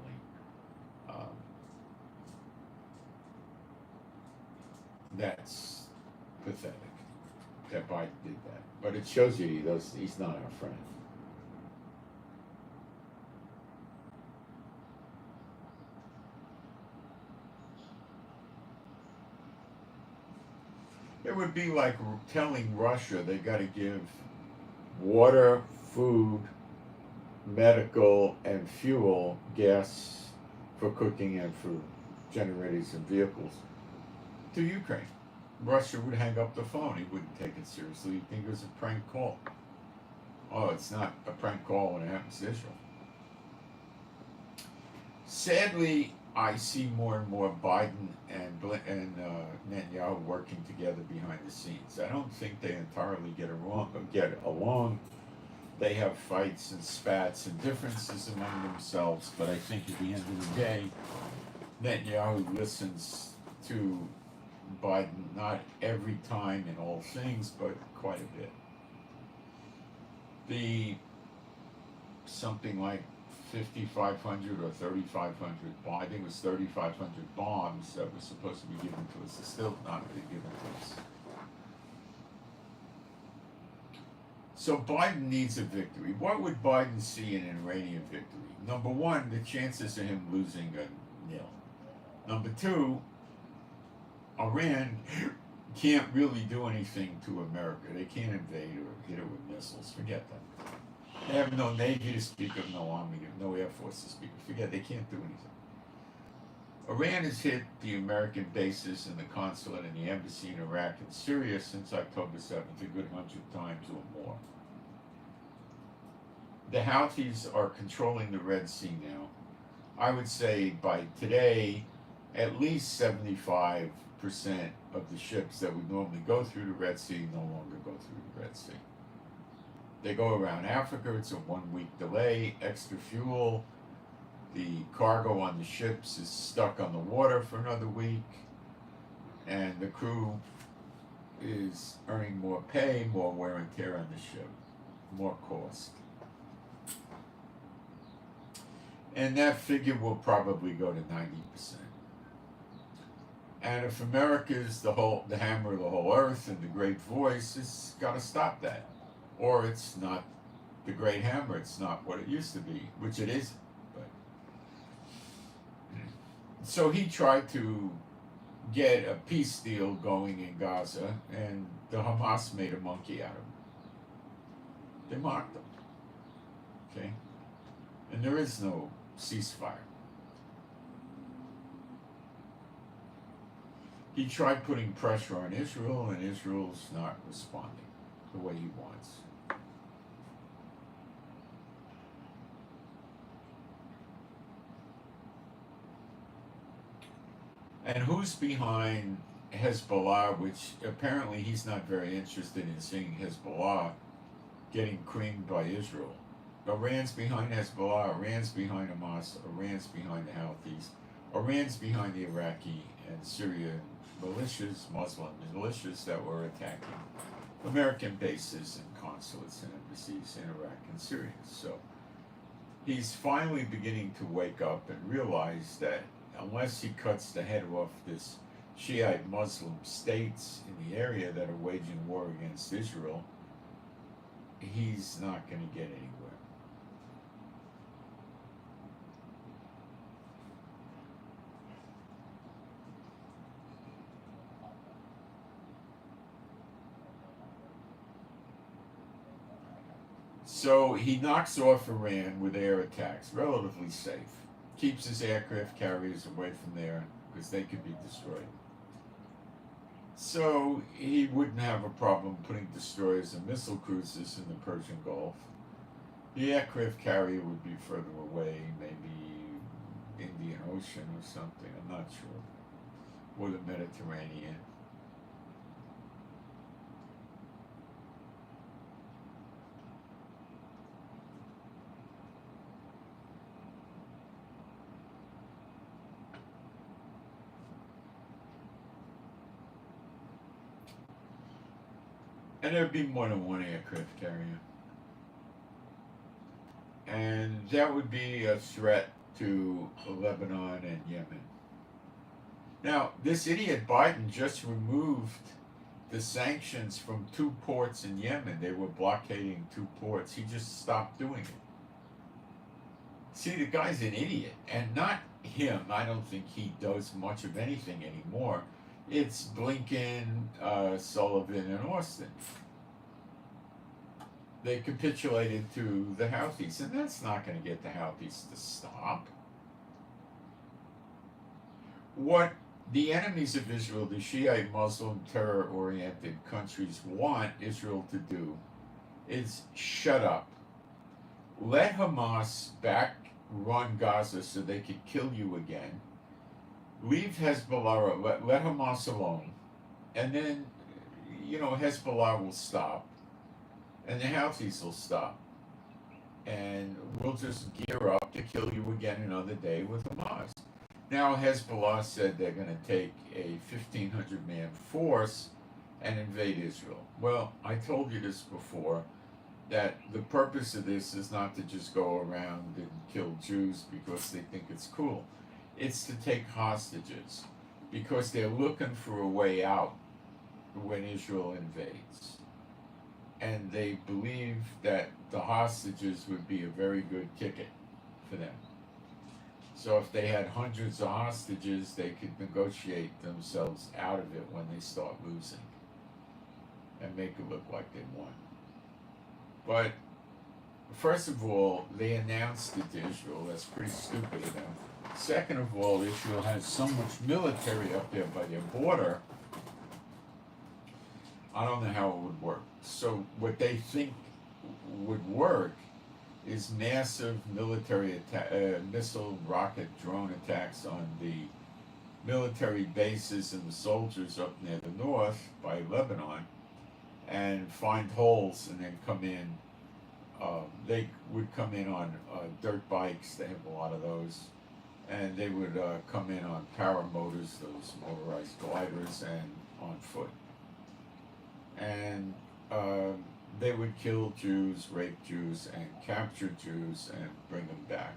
That's pathetic that Biden did that. But it shows you he's not our friend. It would be like telling Russia they got to give water, food, medical, and fuel, gas for cooking and for generators and vehicles to Ukraine. Russia would hang up the phone. He wouldn't take it seriously. He'd think it was a prank call. Oh, it's not a prank call when it happens to Israel. Sadly, I see more and more Biden and Netanyahu working together behind the scenes. I don't think they entirely get along. They have fights and spats and differences among themselves, but I think at the end of the day, Netanyahu listens to Biden, not every time in all things, but quite a bit. The something like 5,500 or 3,500, I think it was 3,500 bombs that were supposed to be given to us, is still not been given to us. So Biden needs a victory. What would Biden see in an Iranian victory? Number one, the chances of him losing are nil. Number two, Iran can't really do anything to America. They can't invade or hit it with missiles. Forget that. They have no navy to speak of, no army, no air force to speak of. Forget, they can't do anything. Iran has hit the American bases and the consulate and the embassy in Iraq and Syria since October 7th a good 100 times or more. The Houthis are controlling the Red Sea now. I would say by today, at least 75% of the ships that would normally go through the Red Sea no longer go through the Red Sea. They go around Africa, it's a 1 week delay, extra fuel. The cargo on the ships is stuck on the water for another week, and the crew is earning more pay, more wear and tear on the ship, more cost. And that figure will probably go to 90%. And if America's the hammer of the whole earth and the great voice, it's got to stop that. Or it's not the great hammer, it's not what it used to be, which it is. But so he tried to get a peace deal going in Gaza, and the Hamas made a monkey out of him. They mocked him. Okay? And there is no ceasefire. He tried putting pressure on Israel, and Israel's not responding the way he wants. And who's behind Hezbollah, which apparently he's not very interested in seeing Hezbollah getting creamed by Israel. Iran's behind Hezbollah, Iran's behind Hamas, Iran's behind the Houthis, Iran's behind the Iraqi and Syrian militias, Muslim militias that were attacking American bases and consulates and embassies in Iraq and Syria. So he's finally beginning to wake up and realize that unless he cuts the head off this Shiite Muslim states in the area that are waging war against Israel, he's not going to get anywhere. So he knocks off Iran with air attacks, relatively safe. Keeps his aircraft carriers away from there because they could be destroyed. So he wouldn't have a problem putting destroyers and missile cruisers in the Persian Gulf. The aircraft carrier would be further away, maybe Indian Ocean or something, I'm not sure. Or the Mediterranean. And there'd be more than one aircraft carrier. And that would be a threat to Lebanon and Yemen. Now, this idiot Biden just removed the sanctions from 2 ports in Yemen. They were blockading 2 ports. He just stopped doing it. See, the guy's an idiot, and not him. I don't think he does much of anything anymore. It's Blinken, Sullivan, and Austin. They capitulated to the Houthis, and that's not going to get the Houthis to stop. What the enemies of Israel, the Shiite Muslim terror-oriented countries, want Israel to do is shut up. Let Hamas back run Gaza so they could kill you again. Leave Hezbollah, let Hamas alone. And then, Hezbollah will stop. And the Houthis will stop. And we'll just gear up to kill you again another day with Hamas. Now Hezbollah said they're going to take a 1,500-man force and invade Israel. Well, I told you this before, that the purpose of this is not to just go around and kill Jews because they think it's cool. It's to take hostages because they're looking for a way out when Israel invades. And they believe that the hostages would be a very good ticket for them. So if they had hundreds of hostages, they could negotiate themselves out of it when they start losing and make it look like they won. But first of all, they announced it to Israel. That's pretty stupid of them. Second of all, Israel has so much military up there by their border, I don't know how it would work. So what they think would work is massive military missile, rocket, drone attacks on the military bases and the soldiers up near the north by Lebanon, and find holes and then come in. They would come in on dirt bikes. They have a lot of those. And they would come in on paramotors, those motorized gliders, and on foot. And they would kill Jews, rape Jews, and capture Jews and bring them back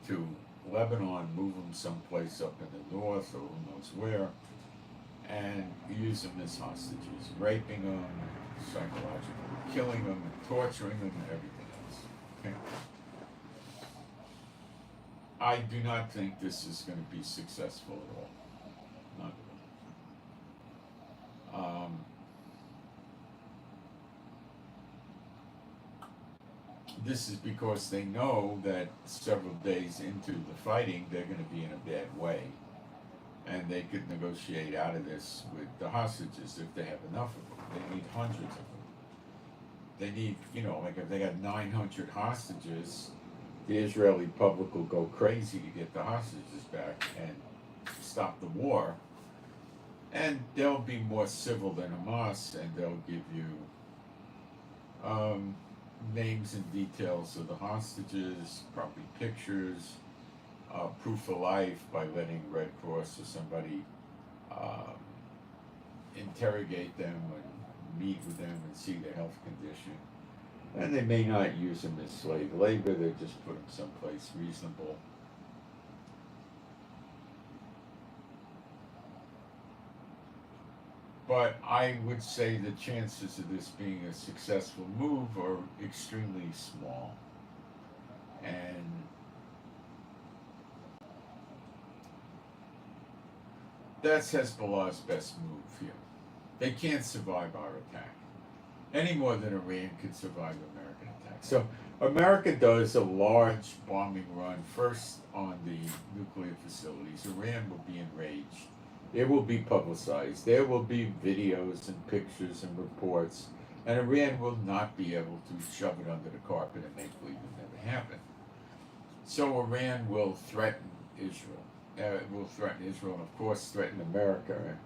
to Lebanon, move them someplace up in the north or who knows where, and use them as hostages, raping them, psychologically killing them, and torturing them, and everything else. Okay? I do not think this is going to be successful at all. Not at all. This is because they know that several days into the fighting, they're going to be in a bad way. And they could negotiate out of this with the hostages if they have enough of them. They need hundreds of them. They need, like if they got 900 hostages, the Israeli public will go crazy to get the hostages back and stop the war. And they'll be more civil than Hamas, and they'll give you names and details of the hostages, probably pictures, proof of life by letting Red Cross or somebody interrogate them and meet with them and see their health condition. And they may not use them as slave labor, they just put them someplace reasonable. But I would say the chances of this being a successful move are extremely small. And that's Hezbollah's best move here. They can't survive our attack any more than Iran could survive American attack. So America does a large bombing run first on the nuclear facilities. Iran will be enraged. It will be publicized. There will be videos and pictures and reports, and Iran will not be able to shove it under the carpet and make believe it never happened. So Iran will threaten Israel. It will threaten Israel, and of course threaten America.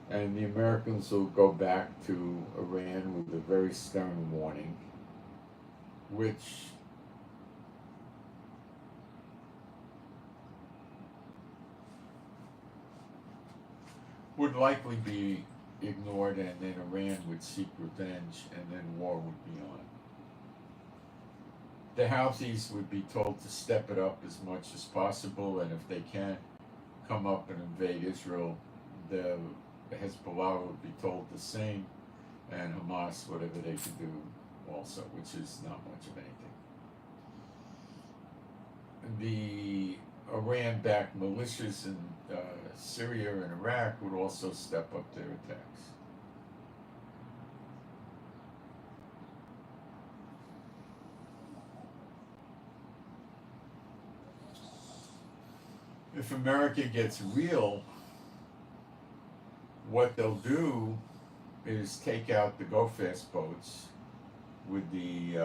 And the Americans will go back to Iran with a very stern warning, which would likely be ignored, and then Iran would seek revenge, and then war would be on. The Houthis would be told to step it up as much as possible, and if they can't come up and invade Israel, the Hezbollah would be told the same, and Hamas, whatever they could do also, which is not much of anything. The Iran-backed militias in Syria and Iraq would also step up their attacks. If America gets real, what they'll do is take out the go-fast boats with the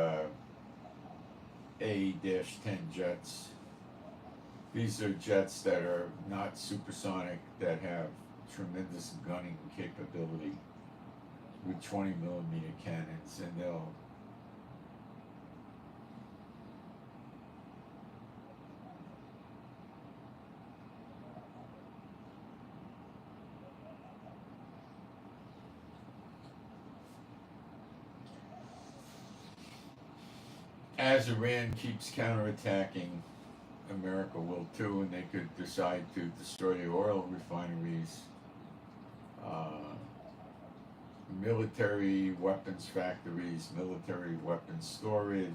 A-10 jets. These are jets that are not supersonic, that have tremendous gunning capability with 20mm cannons, and they'll as Iran keeps counterattacking, America will too, and they could decide to destroy the oil refineries, military weapons factories, military weapons storage,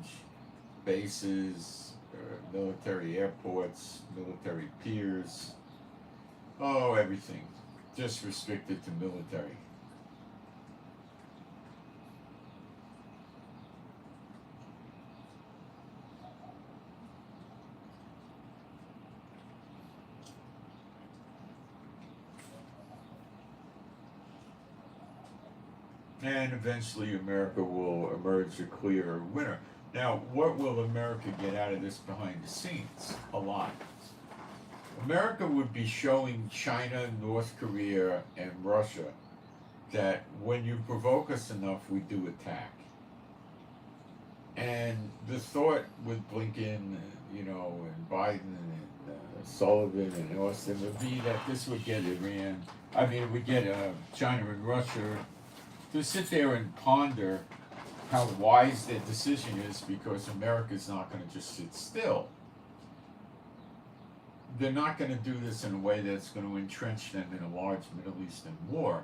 bases, military airports, military piers, everything, just restricted to military. And eventually America will emerge a clear winner. Now, what will America get out of this behind the scenes? A lot. America would be showing China, North Korea, and Russia that when you provoke us enough, we do attack. And the thought with Blinken, and Biden and Sullivan and Austin would be that this would get it would get China and Russia to sit there and ponder how wise their decision is, because America's not going to just sit still. They're not going to do this in a way that's going to entrench them in a large Middle Eastern war.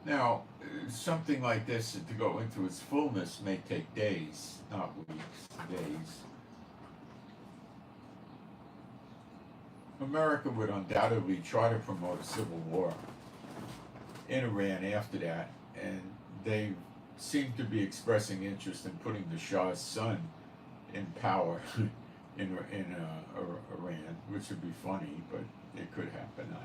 Now, something like this, to go into its fullness, may take days, not weeks, days. America would undoubtedly try to promote a civil war in Iran after that, and they seem to be expressing interest in putting the Shah's son in power in Iran, which would be funny, but it could happen. I don't know.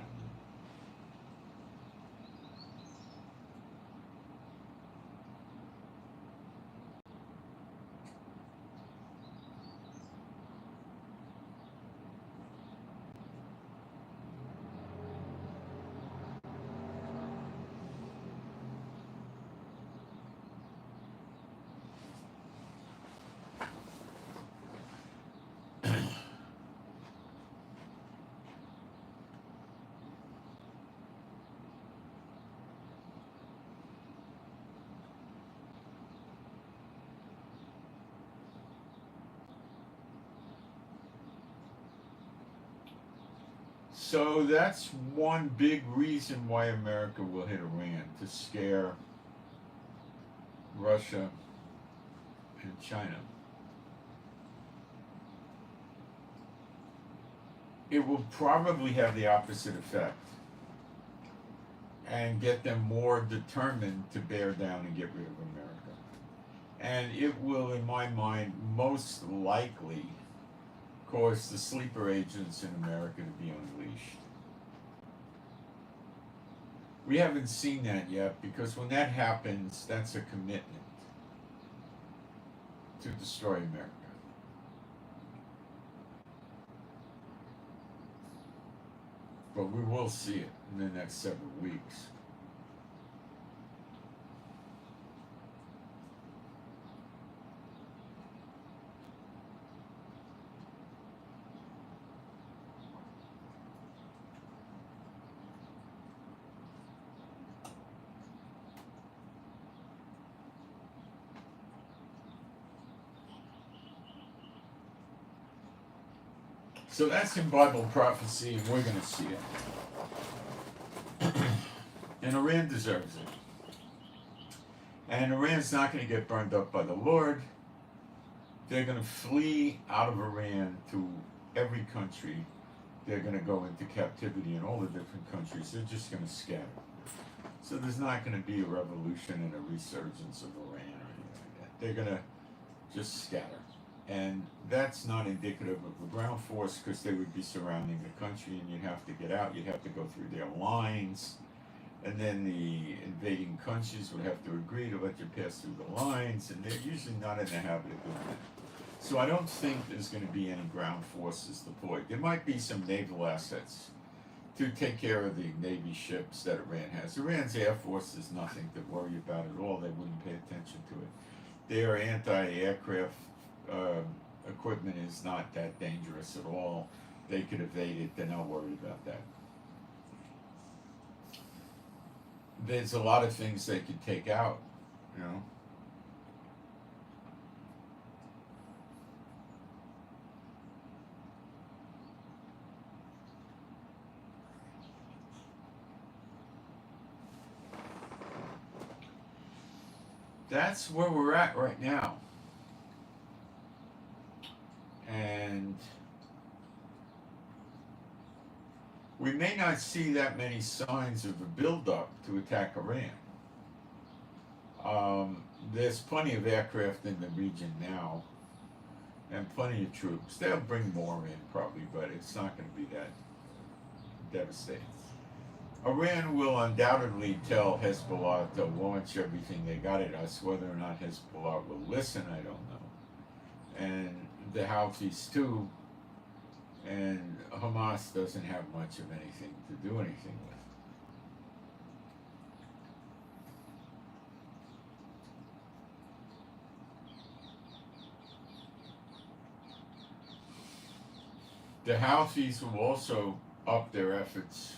So that's one big reason why America will hit Iran, to scare Russia and China. It will probably have the opposite effect and get them more determined to bear down and get rid of America. And it will, in my mind, most likely cause the sleeper agents in America to be unleashed. We haven't seen that yet, because when that happens, that's a commitment to destroy America. But we will see it in the next several weeks. So that's in Bible prophecy, and we're going to see it. And Iran deserves it. And Iran's not going to get burned up by the Lord. They're going to flee out of Iran to every country. They're going to go into captivity in all the different countries. They're just going to scatter. So there's not going to be a revolution and a resurgence of Iran or anything like that. They're going to just scatter. And that's not indicative of a ground force, because they would be surrounding the country and you'd have to get out. You'd have to go through their lines. And then the invading countries would have to agree to let you pass through the lines. And they're usually not in the habit of doing that. So I don't think there's going to be any ground forces deployed. There might be some naval assets to take care of the Navy ships that Iran has. Iran's Air Force is nothing to worry about at all. They wouldn't pay attention to it. Their anti-aircraft equipment is not that dangerous at all. They could evade it. They're not worried about that. There's a lot of things they could take out, you know. That's where we're at right now. And we may not see that many signs of a build-up to attack Iran. There's plenty of aircraft in the region now, and plenty of troops. They'll bring more in probably, but it's not going to be that devastating. Iran will undoubtedly tell Hezbollah to launch everything they got at us. Whether or not Hezbollah will listen, I don't know. And the Houthis too. And Hamas doesn't have much of anything to do anything with. The Houthis will also up their efforts.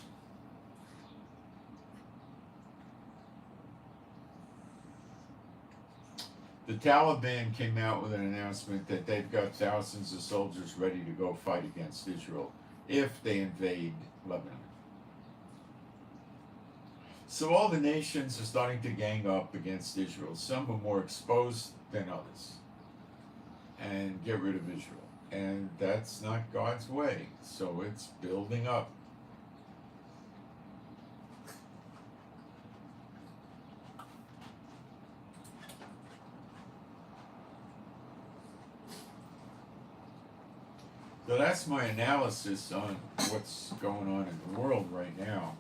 The Taliban came out with an announcement that they've got thousands of soldiers ready to go fight against Israel if they invade Lebanon. So all the nations are starting to gang up against Israel. Some are more exposed than others, and get rid of Israel. And that's not God's way. So it's building up. So that's my analysis on what's going on in the world right now.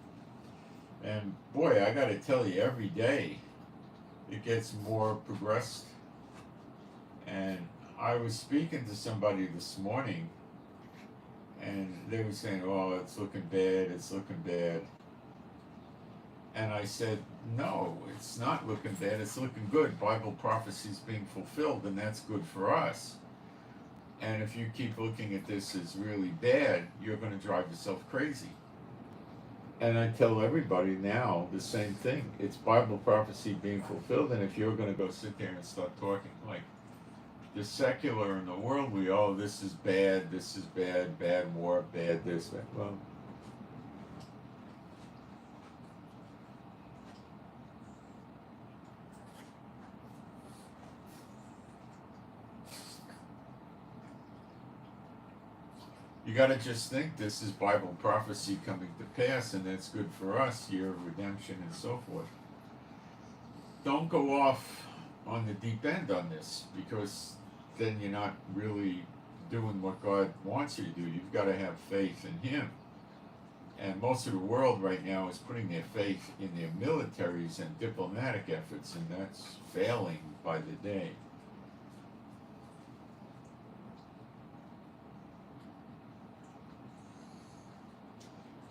And boy, I gotta tell you, every day it gets more progressed. And I was speaking to somebody this morning, and they were saying, oh, it's looking bad, it's looking bad. And I said, no, it's not looking bad, it's looking good. Bible prophecy is being fulfilled, and that's good for us. And if you keep looking at this as really bad, you're going to drive yourself crazy. And I tell everybody now the same thing. It's Bible prophecy being fulfilled, and if you're going to go sit there and start talking like the secular in the world, this is bad, bad war, bad this, that. Well, you got to just think this is Bible prophecy coming to pass, and that's good for us, year of redemption and so forth. Don't go off on the deep end on this, because then you're not really doing what God wants you to do. You've got to have faith in Him. And most of the world right now is putting their faith in their militaries and diplomatic efforts, and that's failing by the day.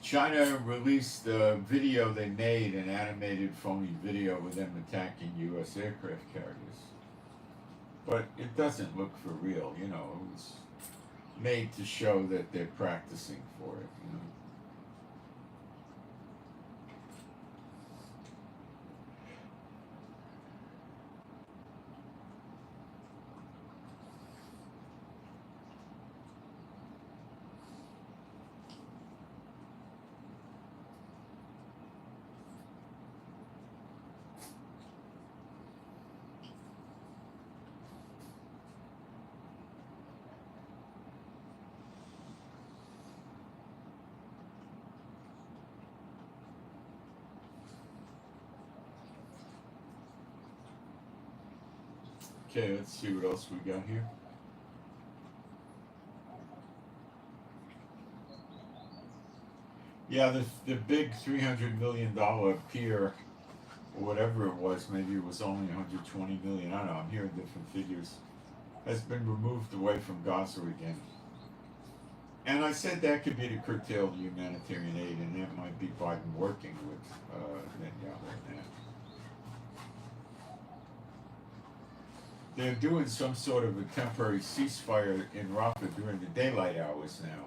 China released a video they made, an animated phony video with them attacking U.S. aircraft carriers. But it doesn't look for real, you know. It was made to show that they're practicing for it, you know. Okay, let's see what else we got here. Yeah, the big $300 million pier, or whatever it was, maybe it was only 120 million. I don't know. I'm hearing different figures. Has been removed away from Gaza again. And I said that could be to curtail the humanitarian aid, and that might be Biden working with Netanyahu on that. They're doing some sort of a temporary ceasefire in Rafah during the daylight hours now,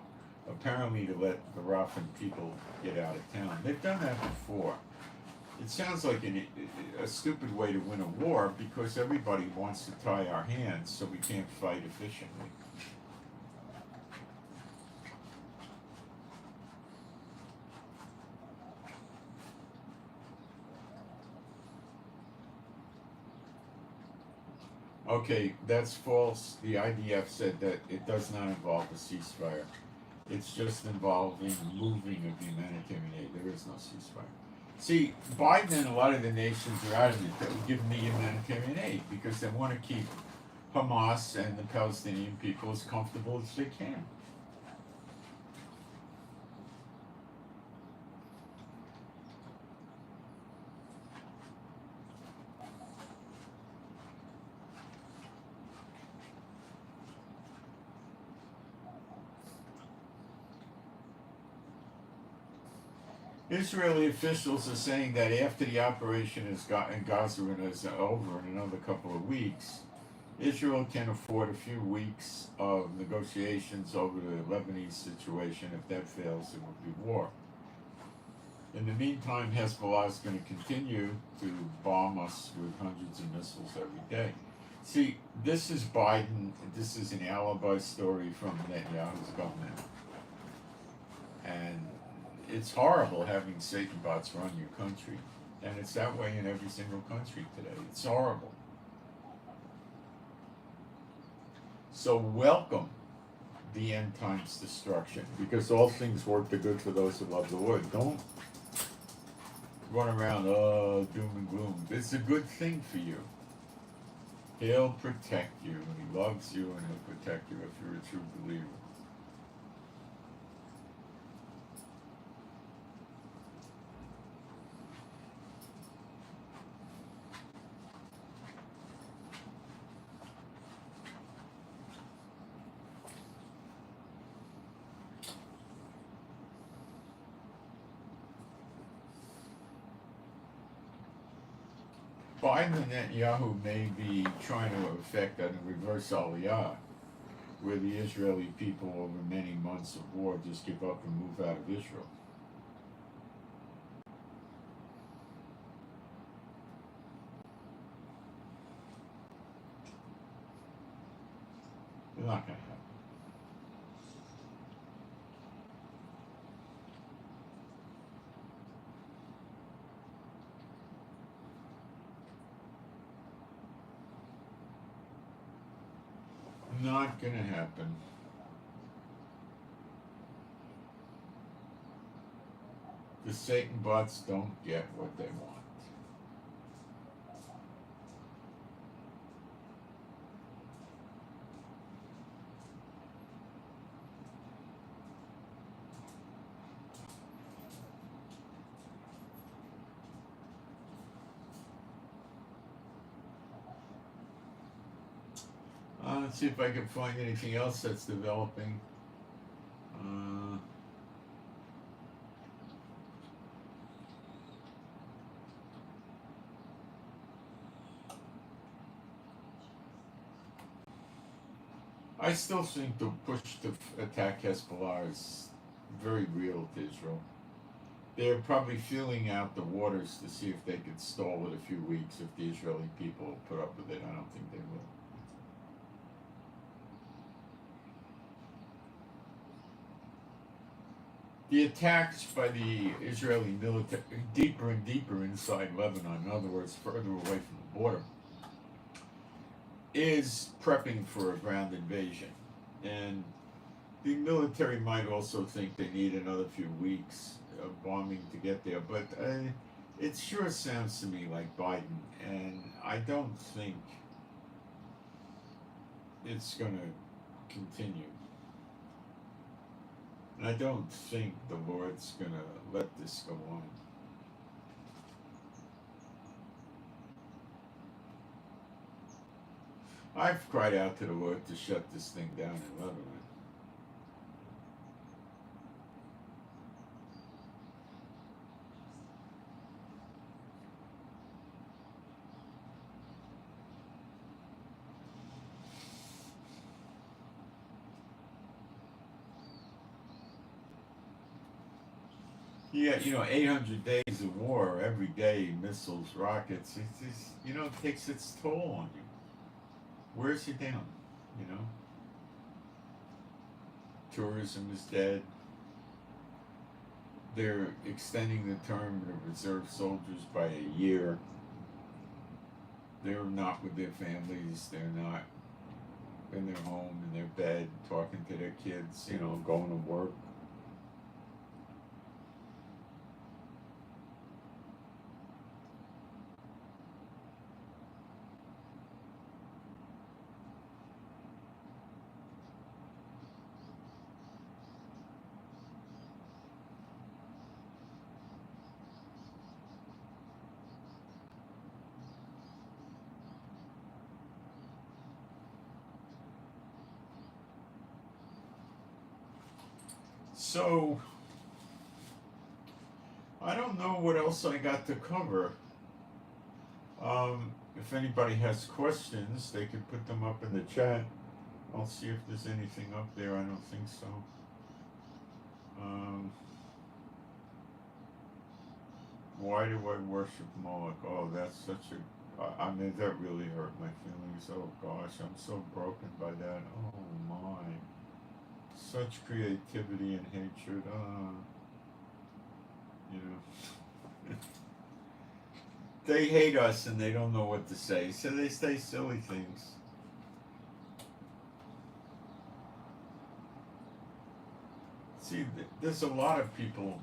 apparently to let the Rafah people get out of town. They've done that before. It sounds like a stupid way to win a war because everybody wants to tie our hands so we can't fight efficiently. Okay, that's false. The IDF said that it does not involve a ceasefire. It's just involving moving of humanitarian aid. There is no ceasefire. See, Biden and a lot of the nations are adamant that we give them the humanitarian aid because they want to keep Hamas and the Palestinian people as comfortable as they can. Israeli officials are saying that after the operation in Gaza is over in another couple of weeks, Israel can afford a few weeks of negotiations over the Lebanese situation. If that fails, it would be war. In the meantime, Hezbollah is going to continue to bomb us with hundreds of missiles every day. See, this is Biden. This is an alibi story from Netanyahu's government. And it's horrible having Satan bots run your country. And it's that way in every single country today. It's horrible. So welcome the end times destruction, because all things work to good for those who love the Lord. Don't run around, doom and gloom. It's a good thing for you. He'll protect you. He loves you, and he'll protect you if you're a true believer. Biden and Netanyahu may be trying to effect a reverse aliyah, where the Israeli people over many months of war just give up and move out of Israel. They're not going to happen. Not going to happen. The Satan bots don't get what they want. Let's see if I can find anything else that's developing. I still think the push to attack Hezbollah is very real to Israel. They're probably feeling out the waters to see if they could stall it a few weeks if the Israeli people will put up with it. I don't think they will. The attacks by the Israeli military deeper and deeper inside Lebanon, in other words, further away from the border, is prepping for a ground invasion. And the military might also think they need another few weeks of bombing to get there, but it sure sounds to me like Biden, and I don't think it's going to continue. And I don't think the Lord's going to let this go on. I've cried out to the Lord to shut this thing down in Lebanon. Yeah, 800 days of war, every day, missiles, rockets, it takes its toll on you. Wears you down, Tourism is dead. They're extending the term of reserve soldiers by a year. They're not with their families. They're not in their home, in their bed, talking to their kids, going to work. So, I don't know what else I got to cover. If anybody has questions, they could put them up in the chat. I'll see if there's anything up there. I don't think so. Why do I worship Moloch? Oh, that's such a... that really hurt my feelings. Oh gosh, I'm so broken by that. Oh my. Such creativity and hatred. They hate us and they don't know what to say, so they say silly things. See, there's a lot of people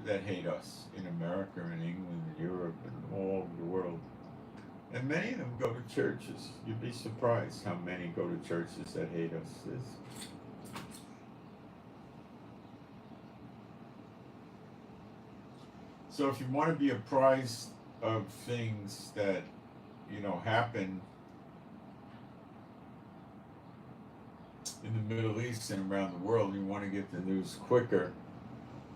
that hate us in America and England and Europe and all over the world. And many of them go to churches. You'd be surprised how many go to churches that hate us. So if you want to be apprised of things that, happen in the Middle East and around the world, you want to get the news quicker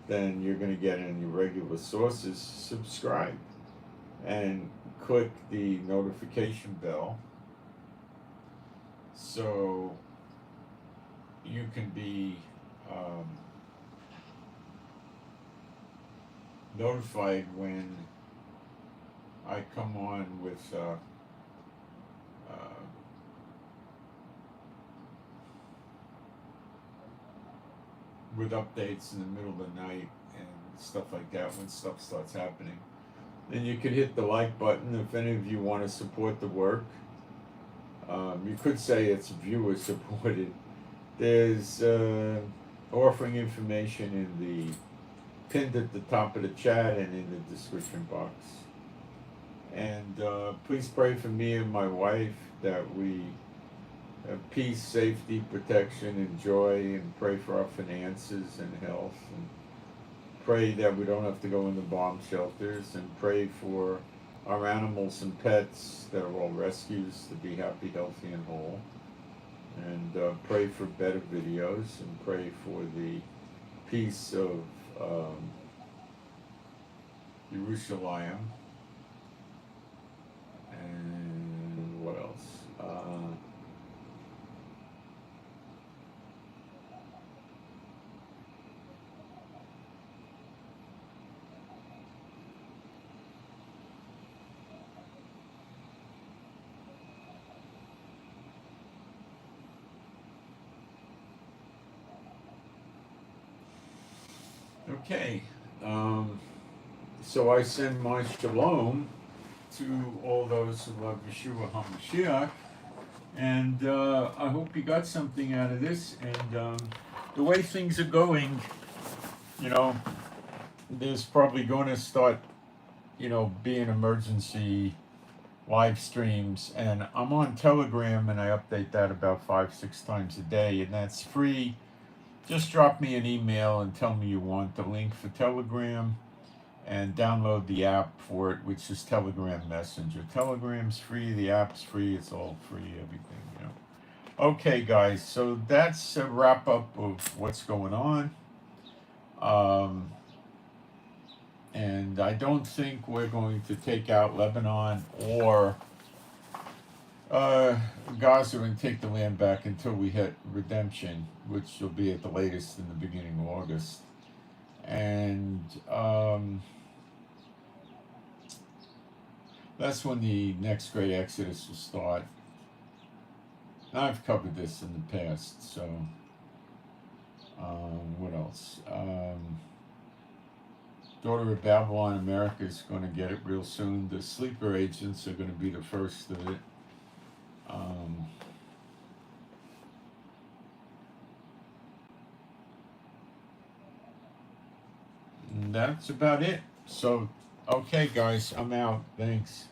than you're going to get in your regular sources, subscribe and click the notification bell so you can be notified when I come on with updates in the middle of the night and stuff like that when stuff starts happening. Then you could hit the like button if any of you want to support the work. You could say it's viewer supported. There's offering information in the pinned at the top of the chat and in the description box. And please pray for me and my wife that we have peace, safety, protection, and joy, and pray for our finances and health, and pray that we don't have to go into bomb shelters, and pray for our animals and pets that are all rescues to be happy, healthy, and whole, and pray for better videos, and pray for the peace of Jerusalem, and what else? Okay, so I send my shalom to all those who love Yeshua HaMashiach, and I hope you got something out of this. And the way things are going, there's probably going to start, being emergency live streams, and I'm on Telegram, and I update that about 5-6 times a day, and that's free. Just drop me an email and tell me you want the link for Telegram, and download the app for it, which is Telegram Messenger. Telegram's free, the app's free, it's all free, everything, you know. Okay, guys, so that's a wrap up of what's going on. And I don't think we're going to take out Lebanon or Gaza and take the land back until we hit redemption, which will be at the latest in the beginning of August. And that's when the next great exodus will start. I've covered this in the past, so what else? Daughter of Babylon, America is going to get it real soon. The sleeper agents are going to be the first of it. And that's about it. So, okay, guys, I'm out. Thanks.